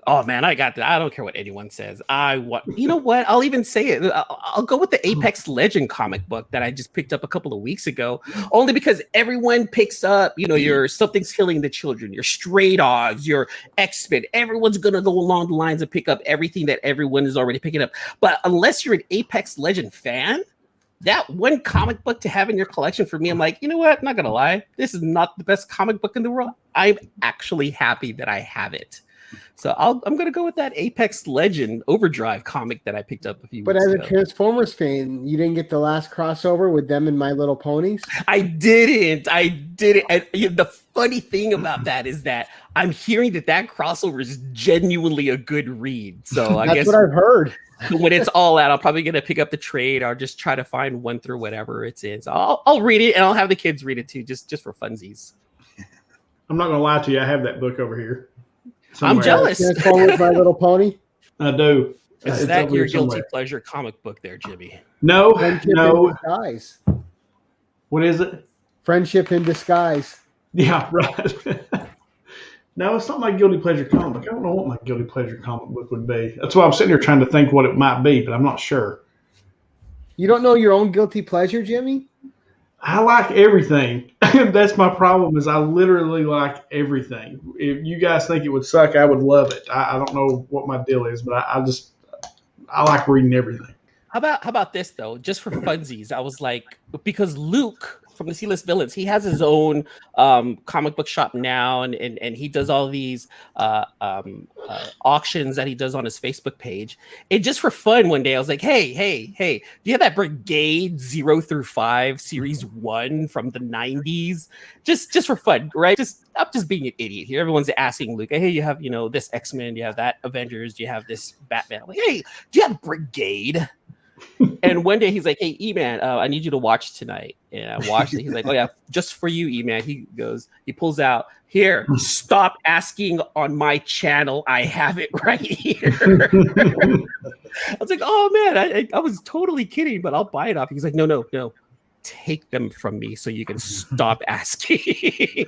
oh man, I got that. I don't care what anyone says. You know what? I'll even say it. I'll go with the Apex Legend comic book that I just picked up a couple of weeks ago, only because everyone picks up, your Something's Killing the Children, your Stray Dogs, your X-Men. Everyone's going to go along the lines and pick up everything that everyone is already picking up. But unless you're an Apex Legend fan, that one comic book to have in your collection, for me, I'm like, you know what? I'm not going to lie. This is not the best comic book in the world. I'm actually happy that I have it. So I'm going to go with that Apex Legend Overdrive comic that I picked up a few weeks ago. But as a Transformers fan, you didn't get the last crossover with them and My Little Ponies? I didn't. And the funny thing about that is that I'm hearing that crossover is genuinely a good read. So I guess that's what I've heard. When it's all out, I'm probably going to pick up the trade or just try to find one through whatever it's in. So I'll read it, and I'll have the kids read it too, just for funsies. I'm not going to lie to you. I have that book over here. I'm jealous. Transformers My Little Pony? I do. Is that your guilty pleasure comic book there, Jimmy? No. Friendship in Disguise. What is it? Friendship in Disguise. Yeah, right. No, it's not my guilty pleasure comic book. I don't know what my guilty pleasure comic book would be. That's why I'm sitting here trying to think what it might be, but I'm not sure. You don't know your own guilty pleasure, Jimmy? I like everything. That's my problem, is I literally like everything. If you guys think it would suck, I would love it. I don't know what my deal is, but I like reading everything. How about this though? Just for funsies, I was like, because Luke from the C-List Villains, he has his own comic book shop now, and he does all these auctions that he does on his Facebook page. And just for fun, one day I was like, hey, do you have that Brigade 0 through 5 series 1 from the 90s? Just for fun, right? I'm just being an idiot here. Everyone's asking Luke, hey, you have this X-Men, you have that Avengers, do you have this Batman? I'm like, hey, do you have Brigade? And one day he's like, hey, E-Man, I need you to watch tonight. And I watched it. He's like, oh yeah, just for you, E-Man. He pulls out, here, stop asking on my channel. I have it right here. I was like, oh man, I was totally kidding, but I'll buy it off. He's like, no. Take them from me so you can stop asking.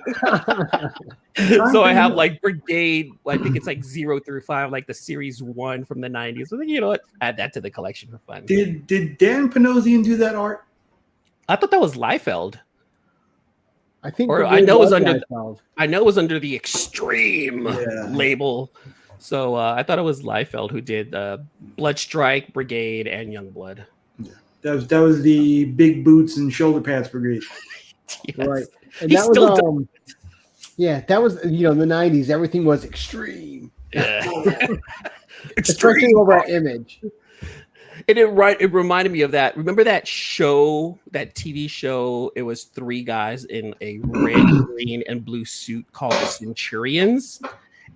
So I have like Brigade, I think it's like 0 through 5, like the series 1 from the 90s. So you know what? Add that to the collection for fun. Did Dan Panosian do that art? I thought that was Liefeld. I think, or I know it was under the Extreme label. So I thought it was Liefeld who did Bloodstrike, Brigade, and Youngblood. Yeah. That was the big boots and shoulder pads brigade. Yes. Right. And that was that was the 90s. Everything was extreme. Yeah. especially over at Image. And it reminded me of that. Remember that show, that TV show? It was three guys in a red, green, and blue suit called the Centurions.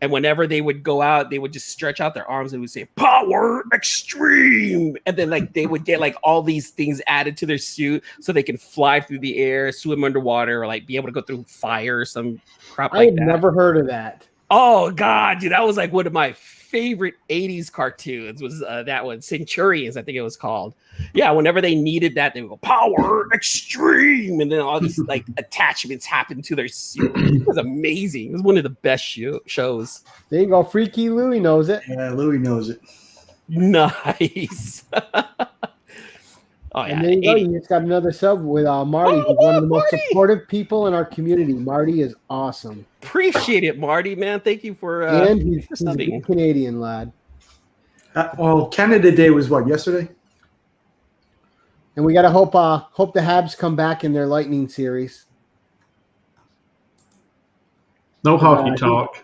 And whenever they would go out, they would just stretch out their arms and would say "Power Extreme," and then like they would get like all these things added to their suit so they can fly through the air, swim underwater, or like be able to go through fire or some crap like I've that. never heard of that. Oh God, dude, that was like one of my favorite 80s cartoons was that one, Centurions, I think it was called. Yeah, whenever they needed that, they would go Power Extreme, and then all these like attachments happened to their suit. It was amazing. It was one of the best shows. There you go. Freaky Louie knows it. Yeah, Louis knows it. Nice. Oh, yeah. And there you go. You just got another sub with Marty, who's one of the most supportive people in our community. Marty is awesome. Appreciate it, Marty, man. Thank you for and he's a good Canadian lad. Well, Canada Day was what, yesterday? And we got to hope the Habs come back in their Lightning series. No hockey talk.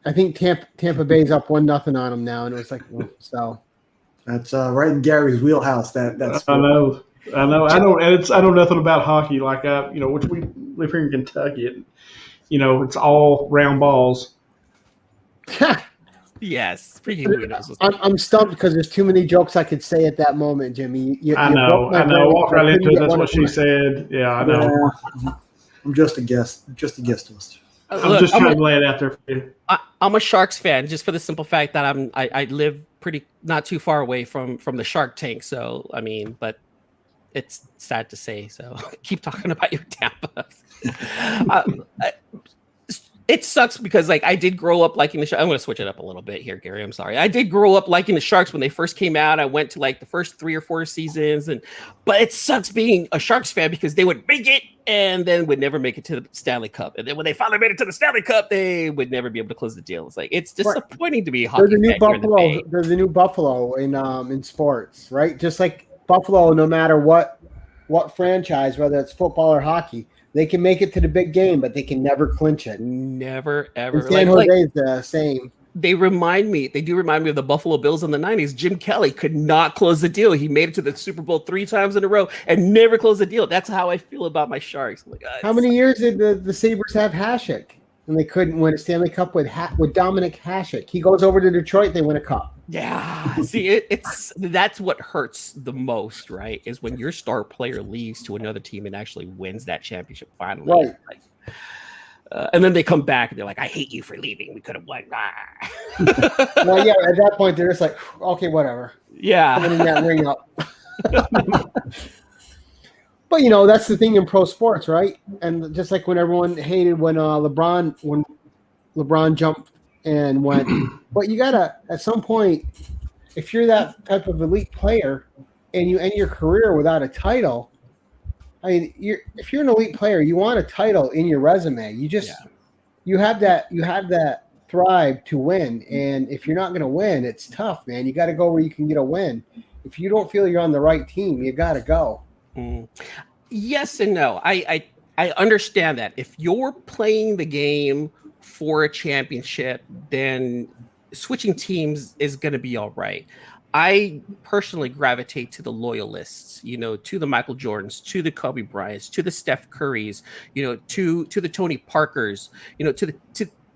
I think Tampa Bay's up 1-0 on them now, and it was like, so. That's right in Gary's wheelhouse. That's I know. I know nothing about hockey like which we live here in Kentucky. It's all round balls. Yes. I'm stumped because there's too many jokes I could say at that moment, Jimmy. I know. Walk right into it. That's what she said. Yeah, I know. I'm just a guest. Just a guest host. I'm just trying to lay it out there for you. I'm a Sharks fan, just for the simple fact that I live not too far away from the Shark Tank. So I mean, but it's sad to say. So keep talking about your Tampa. It sucks because like I did grow up liking the Sharks. I'm going to switch it up a little bit here, Gary. I'm sorry. I did grow up liking the Sharks when they first came out. I went to like the first 3 or 4 seasons, but it sucks being a Sharks fan because they would make it and then would never make it to the Stanley Cup. And then when they finally made it to the Stanley Cup, they would never be able to close the deal. It's like it's disappointing to be a hockey fan. There's a new Buffalo in sports, right? Just like Buffalo, no matter what franchise, whether it's football or hockey. They can make it to the big game, but they can never clinch it. Never, ever. And San Jose is the same. They do remind me of the Buffalo Bills in the 90s. Jim Kelly could not close the deal. He made it to the Super Bowl 3 times in a row and never closed the deal. That's how I feel about my Sharks. Like, how many years did the Sabres have Hasek? And they couldn't win a Stanley Cup with Dominic Hasek. He goes over to Detroit, they win a cup. Yeah, see, that's what hurts the most, right? Is when your star player leaves to another team and actually wins that championship finally. Right. Like, and then they come back and they're like, "I hate you for leaving. We could have won." Well, yeah, at that point they're just like, "Okay, whatever." Yeah, putting that ring up. But that's the thing in pro sports, right? And just like when everyone hated when LeBron jumped and went, but you gotta at some point, if you're that type of elite player and you end your career without a title, I mean, if you're an elite player, you want a title in your resume. You have that thrive to win, and if you're not going to win, it's tough, man. You got to go where you can get a win. If you don't feel you're on the right team, you got to go. Yes and no. I understand that. If you're playing the game for a championship, then switching teams is going to be all right. I personally gravitate to the loyalists, to the Michael Jordans, to the Kobe Bryants, to the Steph Currys, to the Tony Parkers,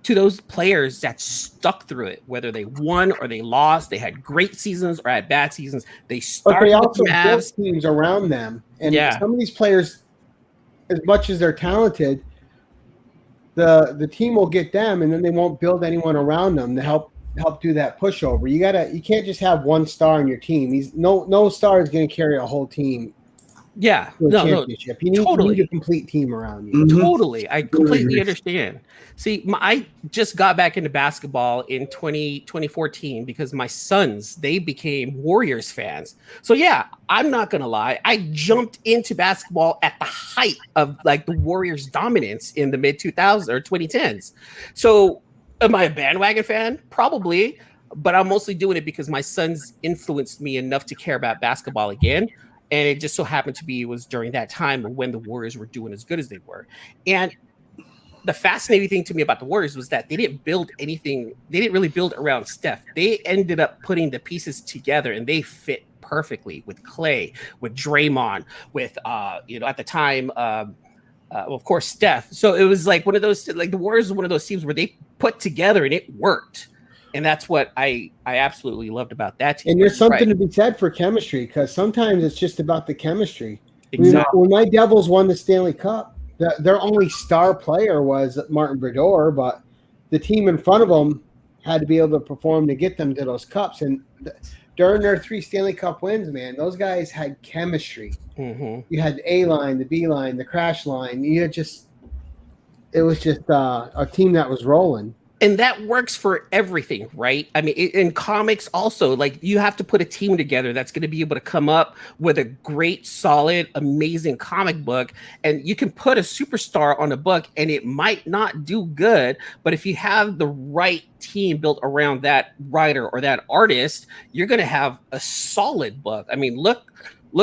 to those players that stuck through it, whether they won or they lost, they had great seasons or had bad seasons. They started but they also with the Mavs. built teams around them, and some of these players, as much as they're talented, the team will get them, and then they won't build anyone around them to help do that pushover. You can't just have one star on your team. No star is going to carry a whole team. Yeah, championship. You need a complete team around you. Mm-hmm. Totally, I completely understand. See, I just got back into basketball in 2014 because my sons, they became Warriors fans. So yeah, I'm not gonna lie, I jumped into basketball at the height of like the Warriors' dominance in the mid 2000s or 2010s. So am I a bandwagon fan? Probably, but I'm mostly doing it because my sons influenced me enough to care about basketball again. And it just so happened to be it was during that time when the Warriors were doing as good as they were. And the fascinating thing to me about the Warriors was that they didn't build anything. They didn't really build around Steph. They ended up putting the pieces together, and they fit perfectly with Clay, with Draymond, with at the time, of course, Steph. So it was like one of those, like the Warriors was one of those teams where they put together and it worked. And that's what I absolutely loved about that team. And there's something to be said for chemistry, because sometimes it's just about the chemistry. Exactly. When my Devils won the Stanley Cup, their only star player was Martin Brodeur, but the team in front of them had to be able to perform to get them to those cups. And during their 3 Stanley Cup wins, man, those guys had chemistry. Mm-hmm. You had the A line, the B line, the crash line. It was just a team that was rolling. And that works for everything, right? I mean, in comics also, like you have to put a team together that's going to be able to come up with a great, solid, amazing comic book. And you can put a superstar on a book and it might not do good, but if you have the right team built around that writer or that artist, you're going to have a solid book. I mean, look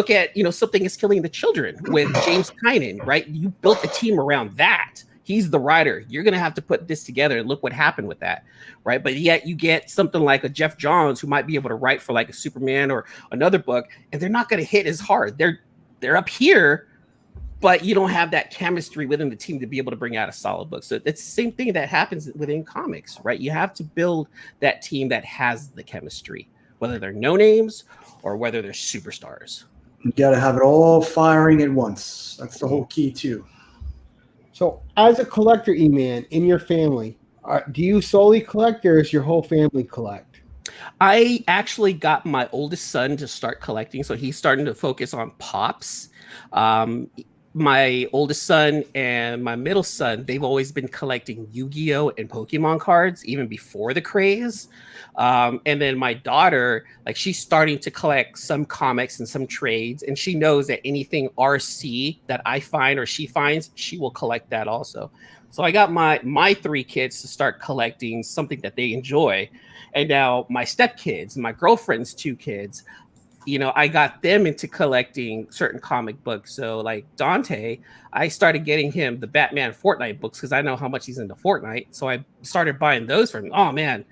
at, Something is Killing the Children with James Tynion, right? You built a team around that. He's the writer. You're going to have to put this together, and look what happened with that, right? But yet you get something like a Jeff Johns who might be able to write for like a Superman or another book, and they're not going to hit as hard. They're up here, but you don't have that chemistry within the team to be able to bring out a solid book. So it's the same thing that happens within comics, right? You have to build that team that has the chemistry, whether they're no names or whether they're superstars. You got to have it all firing at once. That's the whole key too. So, as a collector, E-Man, in your family, do you solely collect, or is your whole family collect? I actually got my oldest son to start collecting, so he's starting to focus on Pops. My oldest son and my middle son, they've always been collecting Yu-Gi-Oh! And Pokemon cards, even before the craze. And then my daughter, like she's starting to collect some comics and some trades, and she knows that anything RC that I find or she finds, she will collect that also. So I got my 3 kids to start collecting something that they enjoy. And now my stepkids, my girlfriend's 2 kids, I got them into collecting certain comic books. So like Dante, I started getting him the Batman Fortnite books because I know how much he's into Fortnite. So I started buying those for him. Oh man,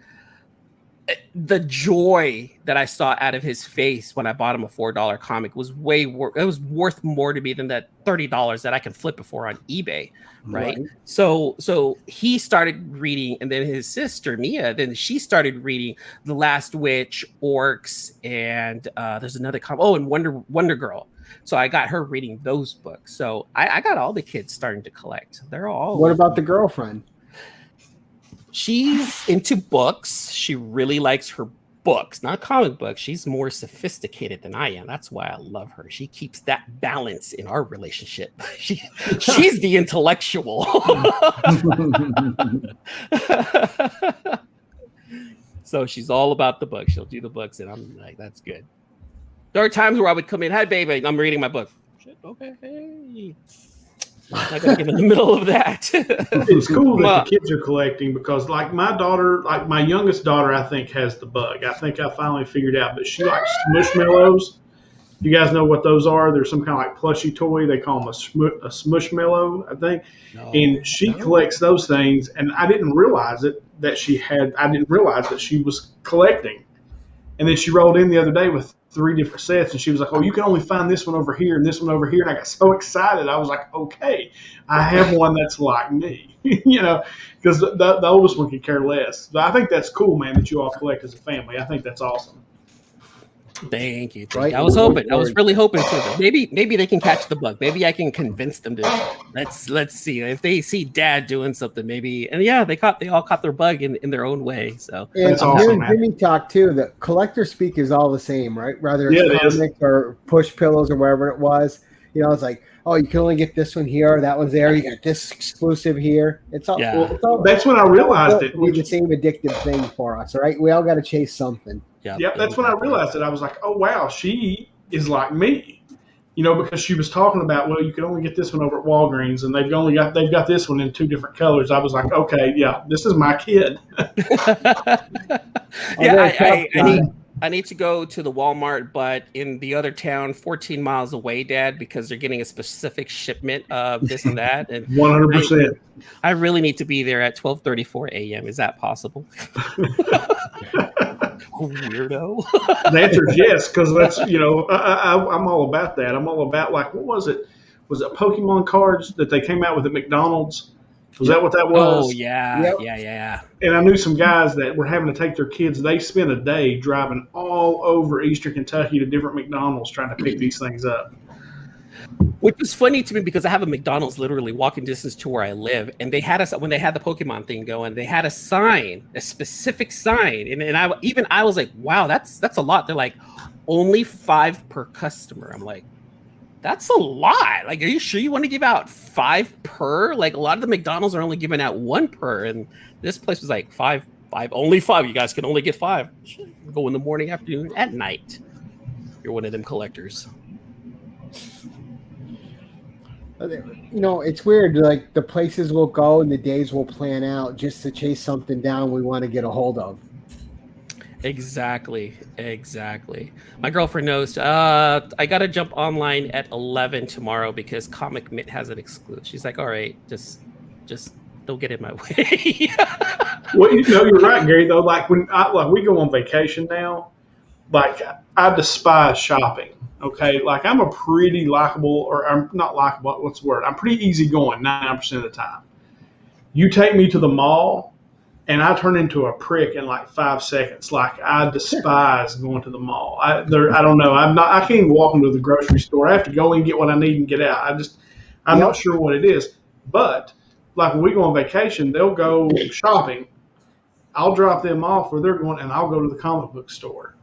the joy that I saw out of his face when I bought him a $4 comic was it was worth more to me than that $30 that I can flip it for on eBay. Right. So he started reading, and then his sister Mia, then she started reading The Last Witch, Orcs, and there's another and Wonder Girl. So I got her reading those books. So I got all the kids starting to collect. They're all. What about the girlfriend? She's into books. She really likes her books, not comic books. She's more sophisticated than I am. That's why I love her. She keeps that balance in our relationship. She's the intellectual. So she's all about the books. She'll do the books, and I'm like, that's good. There are times where I would come in, hi, baby, I'm reading my book. Shit, okay, hey. I gotta get in the middle of that. It's cool that the kids are collecting, because like my daughter, like my youngest daughter, I think has the bug. I think I finally figured out, but she likes Smushmallows. You guys know what those are? They're some kind of like plushy toy. They call them a Smushmallow, I think. No, and she collects those things, and I didn't realize that she was collecting. And then she rolled in the other day with 3 different sets, and she was like, oh, you can only find this one over here and this one over here. And I got so excited. I was like, okay, I have one that's like me, because the oldest one could care less. But I think that's cool, man, that you all collect as a family. I think that's awesome. Thank you. Right. I was really hoping to. Maybe they can catch the bug. Maybe I can convince them to. Let's see if they see Dad doing something. Maybe, and yeah, they all caught their bug in their own way. So and awesome, Jimmy talk too. The collector speak is all the same, right? Whether it's comics or push pillows or wherever it was. It's like, oh, you can only get this one here, that one's there. You got this exclusive here. It's all. Yeah. It's all that's when I realized it. It's the same addictive thing for us, right? We all got to chase something. Yep, that's when I realized it. I was like, oh, wow, she is like me. Because she was talking about, well, you can only get this one over at Walgreens, and they've got this one in 2 different colors. I was like, okay, yeah, this is my kid. Yeah, I need to go to the Walmart, but in the other town, 14 miles away, Dad, because they're getting a specific shipment of this and that. And 100%. I really need to be there at 12:34 a.m. Is that possible? Weirdo. The answer is yes, because that's, I'm all about that. I'm all about, like, what was it? Was it Pokemon cards that they came out with at McDonald's? Was that what that was? Oh, yeah. Yep. Yeah. And I knew some guys that were having to take their kids. They spent a day driving all over Eastern Kentucky to different McDonald's trying to pick these things up. Which was funny to me because I have a McDonald's literally walking distance to where I live, and they had when they had the Pokemon thing going, they had a sign, a specific sign, and I was like, wow, that's a lot. They're like, only 5 per customer. I'm like, that's a lot. Like, are you sure you want to give out 5 per? Like, a lot of the McDonald's are only giving out 1 per, and this place was like 5, only 5. You guys can only get 5. Go in the morning, afternoon, at night. You're one of them collectors. It's weird. Like, the places will go and the days will plan out just to chase something down we want to get a hold of. Exactly. My girlfriend knows. I gotta jump online at 11 tomorrow because Comic Mint has an exclusive. She's like, all right, just don't get in my way. Well, you're right, Gary. Though, like when we go on vacation now, like I despise shopping. Okay, like I'm a pretty likable, or I'm not likable. What's the word? I'm pretty easygoing 99% of the time. You take me to the mall, and I turn into a prick in like 5 seconds. Like I despise going to the mall. I don't know. I can't even walk into the grocery store. I have to go in and get what I need and get out. I'm not sure what it is. But like when we go on vacation, they'll go shopping. I'll drop them off where they're going, and I'll go to the comic book store.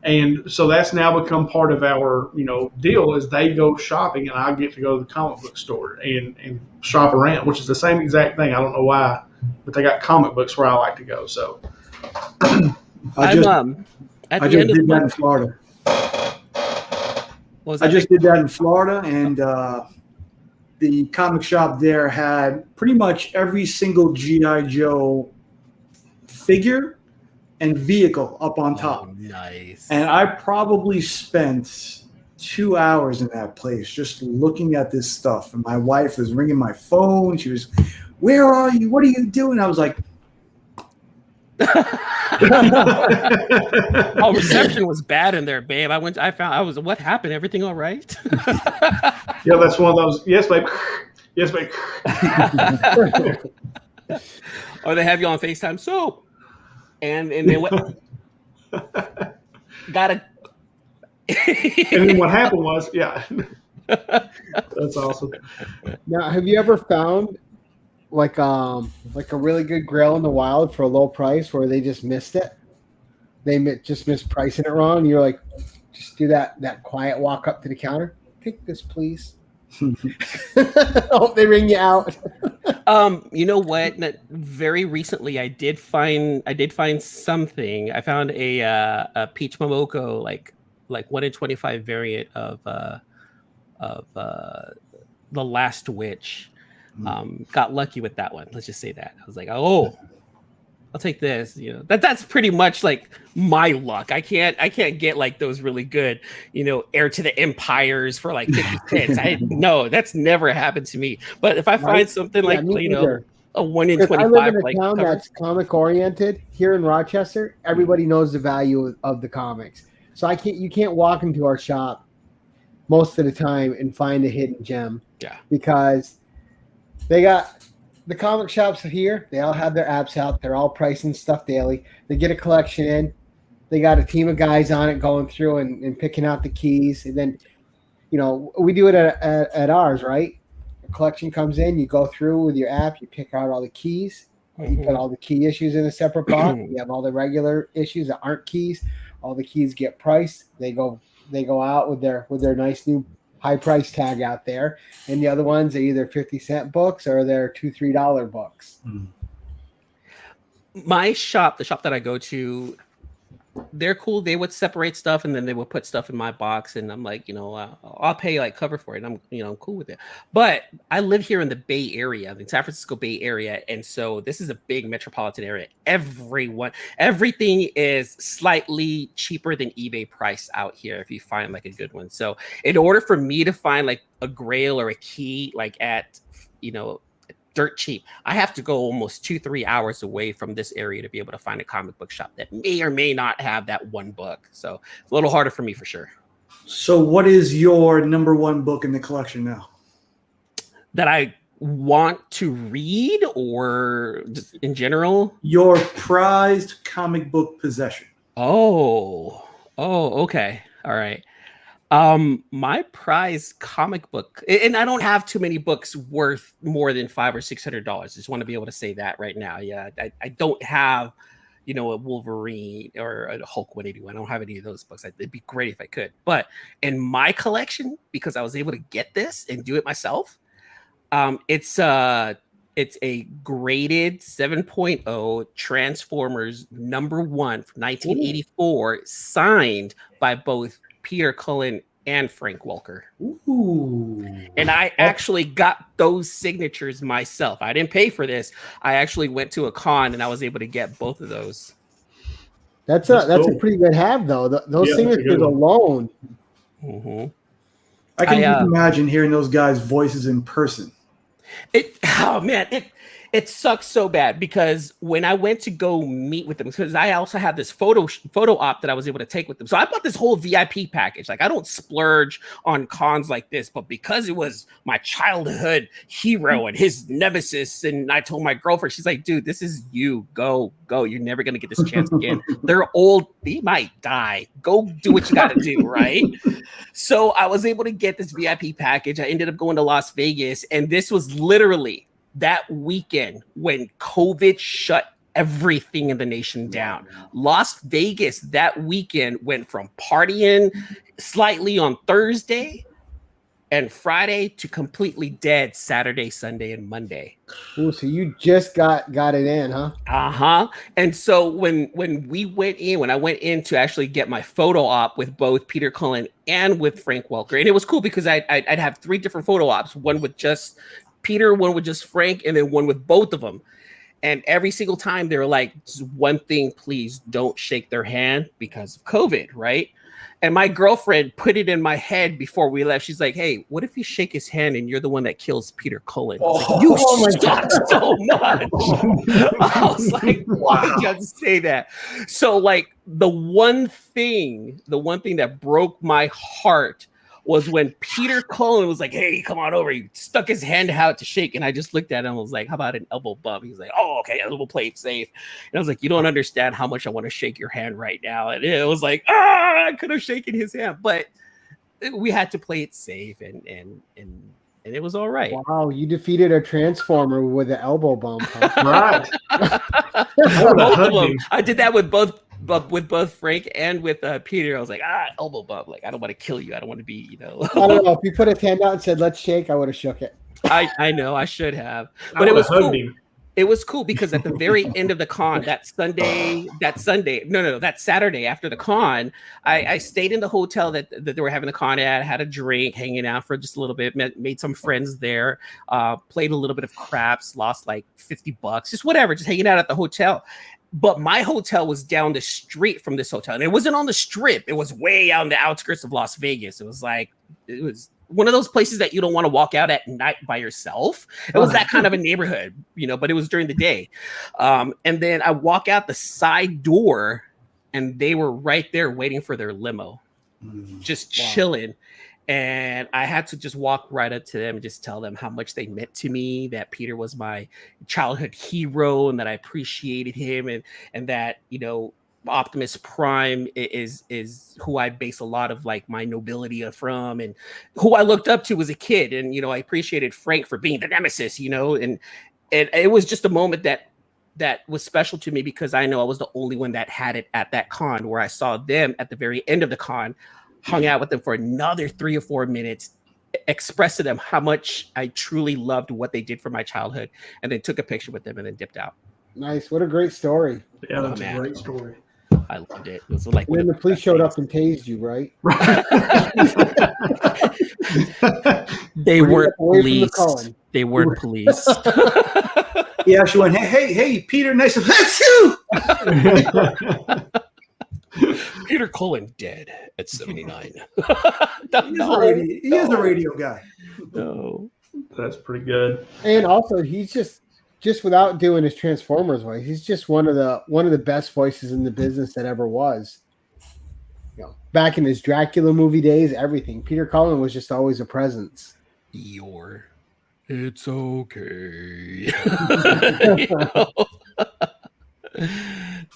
And so that's now become part of our, deal is they go shopping and I get to go to the comic book store and shop around, which is the same exact thing. I don't know why, but they got comic books where I like to go. So I just did that in Florida. Did that in Florida, and the comic shop there had pretty much every single G.I. Joe figure and vehicle up on top. Oh, nice. And I probably spent 2 hours in that place just looking at this stuff. And my wife was ringing my phone. She was, where are you? What are you doing? I was like, oh, reception was bad in there, babe. What happened? Everything all right? Yeah, that's one of those. Yes, babe. Yes, babe. Or they have you on FaceTime. So, and they went, gotta. And then what happened was, yeah, that's awesome. Now, have you ever found like a really good grill in the wild for a low price where they just missed it? They just missed pricing it wrong. And you're like, just do that quiet walk up to the counter. Take this, please. Oh, they ring you out. You know what? Very recently, I did find something. I found a peach momoko, like 1 in 25 variant of The Last Witch. Got lucky with that one. Let's just say that. I was like, oh, I'll take this. That's pretty much like my luck. I can't get like those really good, Heir to the Empires for like 50 cents. No, that's never happened to me. But if I find something like, a 1 in 25, I live in a like town that's comic oriented here in Rochester. Everybody knows the value of the comics. So you can't walk into our shop most of the time and find a hidden gem. Yeah. Because they got the comic shops here. They all have their apps out. They're all pricing stuff daily. They get a collection in. They got a team of guys on it going through and picking out the keys. And then, we do it at ours, right? A collection comes in. You go through with your app. You pick out all the keys. You put all the key issues in a separate box. You have all the regular issues that aren't keys. All the keys get priced. They go out with their nice new high price tag out there, and the other ones are either 50-cent books or they're $2-3 books. My shop, the shop that I go to, they're cool. They would separate stuff and then they would put stuff in my box, and I'm like, I'll pay like cover for it. And I'm cool with it. But I live here in the Bay Area, the San Francisco Bay Area, and so this is a big metropolitan area. Everything is slightly cheaper than eBay price out here if you find like a good one. So in order for me to find like a Grail or a key like at dirt cheap, I have to go almost 2-3 hours away from this area to be able to find a comic book shop that may or may not have that one book. So it's a little harder for me for sure. So what is your number one book in the collection now? That I want to read, or just in general? Your prized comic book possession. Oh, okay. All right. My prize comic book, and I don't have too many books worth more than $500 or $600. Just want to be able to say that right now. Yeah, I don't have, a Wolverine or a Hulk 181. I don't have any of those books. It'd be great if I could. But in my collection, because I was able to get this and do it myself, it's a graded 7.0 Transformers #1 from 1984, signed by both Peter Cullen and Frank Welker. Ooh. And I actually got those signatures myself. I didn't pay for this. I actually went to a con and I was able to get both of those. That's a pretty good have though. Those signatures alone. Mm-hmm. I can just imagine hearing those guys' voices in person. It sucks so bad because when I went to go meet with them, because I also had this photo op that I was able to take with them. So I bought this whole VIP package. Like, I don't splurge on cons like this, but because it was my childhood hero and his nemesis, and I told my girlfriend, she's like, dude, this is you. Go. You're never going to get this chance again. They're old. They might die. Go do what you got to do, right? So I was able to get this VIP package. I ended up going to Las Vegas, and this was literally that weekend when COVID shut everything in the nation down. Las Vegas that weekend went from partying slightly on Thursday and Friday to completely dead Saturday, Sunday, and Monday. Oh, so you just got it in, huh? Uh-huh. And so when I went in to actually get my photo op with both Peter Cullen and with Frank Welker, and it was cool because I'd have 3 different photo ops, one with just Peter, one with just Frank, and then one with both of them. And every single time they were like, just one thing, please don't shake their hand because of COVID, right? And my girlfriend put it in my head before we left. She's like, hey, what if you shake his hand and you're the one that kills Peter Cullen? You suck so much. I was like, why did you have to say that? So like the one thing that broke my heart was when Peter Cullen was like, hey, come on over. He stuck his hand out to shake. And I just looked at him and was like, how about an elbow bump? He was like, oh, okay, we'll play it safe. And I was like, you don't understand how much I want to shake your hand right now. And it was like, I could have shaken his hand. But we had to play it safe, and it was all right. Wow, you defeated a Transformer with an elbow bump. Huh? Right. Both of them. I did that with both Frank and with Peter. I was like, elbow bump. Like, I don't want to kill you. I don't want to be, I don't know. If you put his hand out and said, let's shake, I would have shook it. I know. I should have. But it was cool. It was cool because at the very end of the con, that Saturday after the con, I stayed in the hotel that they were having the con at, had a drink, hanging out for just a little bit, made some friends there, played a little bit of craps, lost like $50, just whatever, just hanging out at the hotel. But my hotel was down the street from this hotel, and it wasn't on the strip. It was way out in the outskirts of Las Vegas. It was one of those places that you don't want to walk out at night by yourself. It was that kind of a neighborhood, but it was during the day. And then I walk out the side door and they were right there waiting for their limo, just chilling. And I had to just walk right up to them and just tell them how much they meant to me, that Peter was my childhood hero and that I appreciated him, and that, Optimus Prime is who I base a lot of like my nobility from, and who I looked up to as a kid. And, I appreciated Frank for being the nemesis, and it was just a moment that was special to me because I know I was the only one that had it at that con, where I saw them at the very end of the con, hung out with them for another 3 or 4 minutes, expressed to them how much I truly loved what they did for my childhood, and then took a picture with them and then dipped out. Nice. What a great story. Yeah, that's a great story. I loved it. It was like When the police showed up and tased you, right? They weren't away from the police. Cullen. They weren't police. He actually went, hey, Peter, nice to that's you. Peter Cullen dead at 79. He is a radio guy. No. That's pretty good. And also, he's just without doing his Transformers voice, he's just one of the best voices in the business that ever was. You know, back in his Dracula movie days, everything. Peter Cullen was just always a presence. It's okay.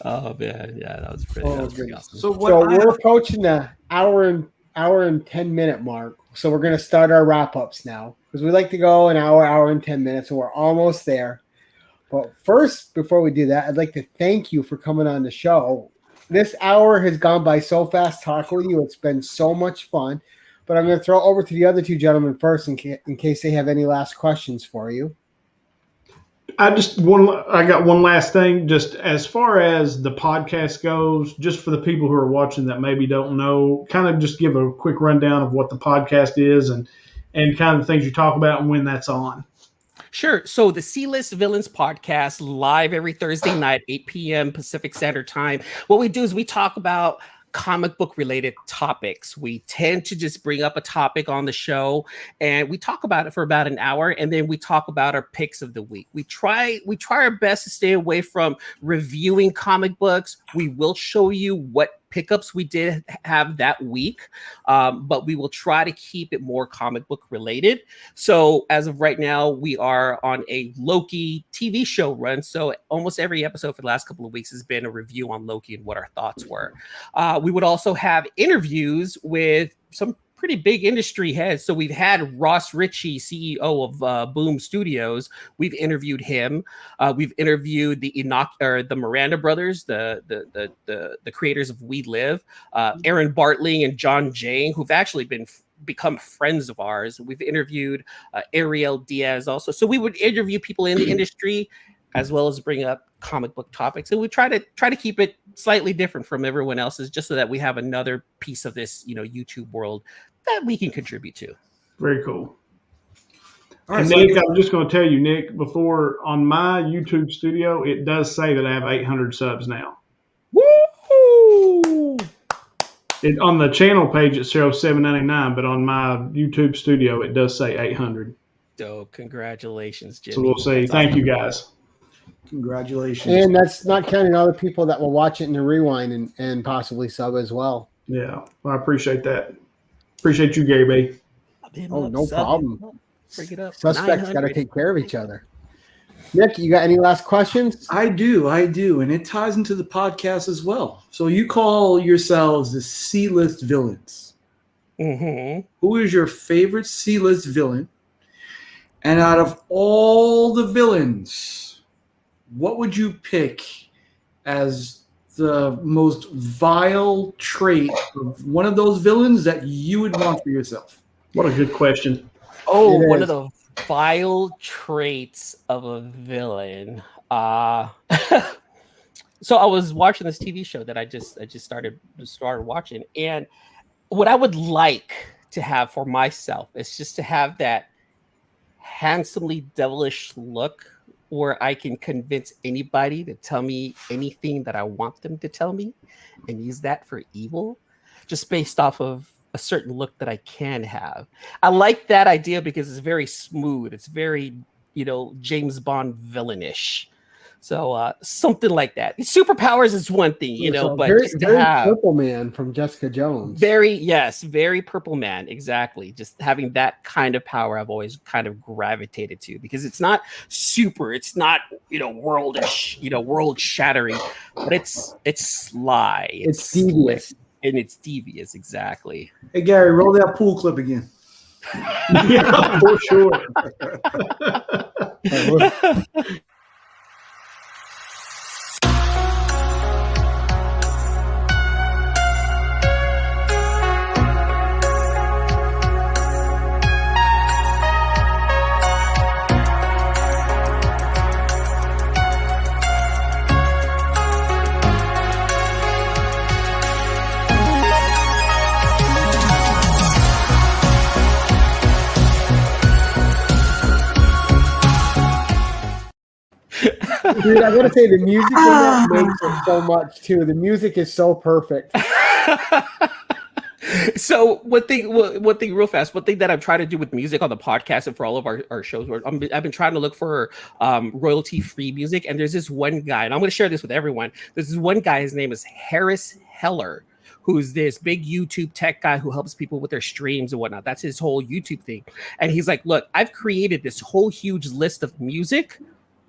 Oh man, yeah, that was pretty awesome. So we're approaching the hour and 10-minute mark. So we're gonna start our wrap-ups now because we like to go an hour and 10 minutes, and we're almost there. But first, before we do that, I'd like to thank you for coming on the show. This hour has gone by so fast talking with you. It's been so much fun. But I'm going to throw it over to the other two gentlemen first in case they have any last questions for you. I got one last thing. Just as far as the podcast goes, just for the people who are watching that maybe don't know, kind of just give a quick rundown of what the podcast is and kind of the things you talk about and when that's on. Sure. So the C-List Villains podcast, live every Thursday night, 8 p.m. Pacific Standard Time. What we do is we talk about comic book related topics. We tend to just bring up a topic on the show and we talk about it for about an hour, and then we talk about our picks of the week. We try our best to stay away from reviewing comic books. We will show you what pickups we did have that week, but we will try to keep it more comic book related. So as of right now, we are on a Loki TV show run. So almost every episode for the last couple of weeks has been a review on Loki and what our thoughts were. We would also have interviews with some pretty big industry heads. So we've had Ross Ritchie, CEO of Boom Studios. We've interviewed him. We've interviewed the Miranda brothers, the creators of We Live, Aaron Bartling and John Jane, who've actually become friends of ours. We've interviewed Ariel Diaz also. So we would interview people in the industry as well as bring up comic book topics. And we try to keep it slightly different from everyone else's, just so that we have another piece of this, YouTube world that we can contribute to. Very cool. All and right, Nick, I'm just going to tell you, Nick, before on my YouTube studio, it does say that I have 800 subs now. Woo! On the channel page, it shows 799, but on my YouTube studio, it does say 800. Dope. Congratulations, Jimmy. So we'll say thank you, guys. Congratulations. And that's not counting other people that will watch it in the rewind and possibly sub as well. Yeah, well, I appreciate that. Appreciate you, Gary B. Oh, no problem. Bring it up. Suspects got to take care of each other. Nick, you got any last questions? I do. And it ties into the podcast as well. So you call yourselves the C-List Villains. Mm-hmm. Who is your favorite C-List villain? And out of all the villains, what would you pick as the most vile trait of one of those villains that you would want for yourself? What a good question. Oh, one of the vile traits of a villain. So I was watching this TV show that I just started watching, and what I would like to have for myself is just to have that handsomely devilish look where I can convince anybody to tell me anything that I want them to tell me and use that for evil, just based off of a certain look that I can have. I like that idea because it's very smooth. It's very, James Bond villainish. So something like that. Superpowers is one thing, but very, just to very have Purple Man from Jessica Jones. very Purple Man, exactly. Just having that kind of power, I've always kind of gravitated to, because it's not super, it's not worldish, world shattering, but it's sly, It's devious, and it's devious, exactly. Hey, Gary, roll that pool clip again. Yeah, for sure. Dude, I gotta say the music in that makes it so much too. The music is so perfect. So one thing real fast, one thing that I'm trying to do with music on the podcast and for all of our shows, I've been trying to look for royalty-free music, and there's this one guy, and I'm going to share this with everyone. There's this one guy, his name is Harris Heller, who's this big YouTube tech guy who helps people with their streams and whatnot. That's his whole YouTube thing. And he's like, look, I've created this whole huge list of music,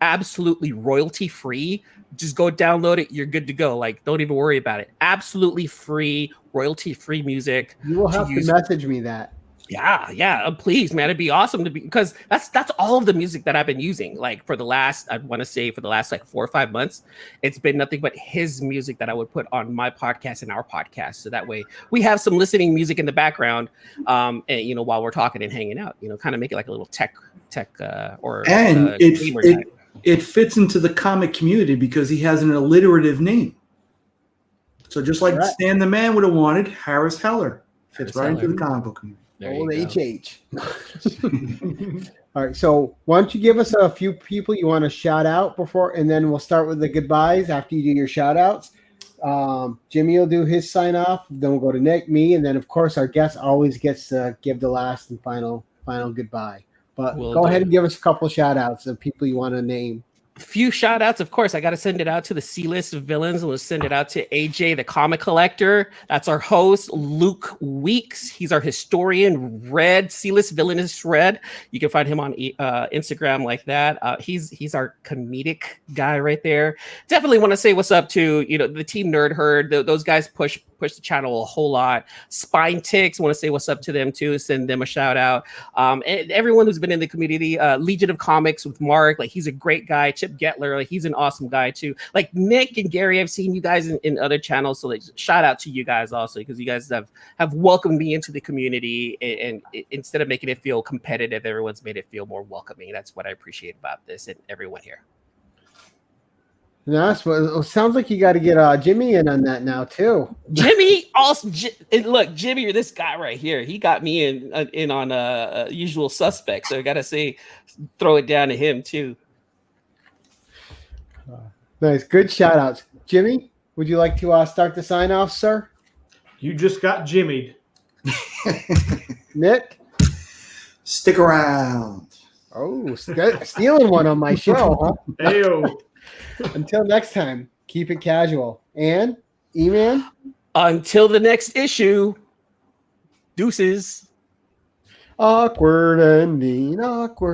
absolutely royalty free. Just go download it. You're good to go. Like, don't even worry about it. Absolutely free, royalty free music. You will have to message me that. Yeah. Please, man, it'd be awesome to be, because that's all of the music that I've been using. Like for the last, I want to say for the last like 4 or 5 months, it's been nothing but his music that I would put on my podcast and our podcast. So that way we have some listening music in the background, and while we're talking and hanging out, kind of make it like a little tech it fits into the comic community because he has an alliterative name. So just like Stan the Man would have wanted, Harris Heller fits right into the comic book community. Old HH. All right. So why don't you give us a few people you want to shout out before, and then we'll start with the goodbyes after you do your shout outs. Jimmy will do his sign off. Then we'll go to Nick, me, and then of course our guest always gets to give the last and final goodbye. But go ahead and give us a couple shout outs of people you want to name. Few shout outs, of course. I got to send it out to the C-list of villains. We'll send it out to AJ, the comic collector. That's our host, Luke Weeks. He's our historian, Red, C-list villainous Red. You can find him on Instagram like that. He's our comedic guy right there. Definitely want to say what's up to the team Nerd Herd. Those guys push the channel a whole lot. Spine Ticks, want to say what's up to them too. Send them a shout out. And everyone who's been in the community, Legion of Comics with Mark, like he's a great guy. Chip Getler, like he's an awesome guy too. Like Nick and Gary, I've seen you guys in other channels, so like shout out to you guys also, because you guys have welcomed me into the community, and instead of making it feel competitive, everyone's made it feel more welcoming. That's what I appreciate about this and everyone here. Nice. Well, it sounds like you got to get Jimmy in on that now too. Jimmy also, look, Jimmy, this guy right here, he got me in on Usual Suspects. So I gotta say, throw it down to him too. Nice, good shout outs. Jimmy, would you like to start the sign off, sir? You just got Jimmy'd. Nick, stick around. Oh, stealing one on my show, huh? Ayo. Until next time, keep it casual. And E-Man? Until the next issue, deuces. Awkward ending, awkward.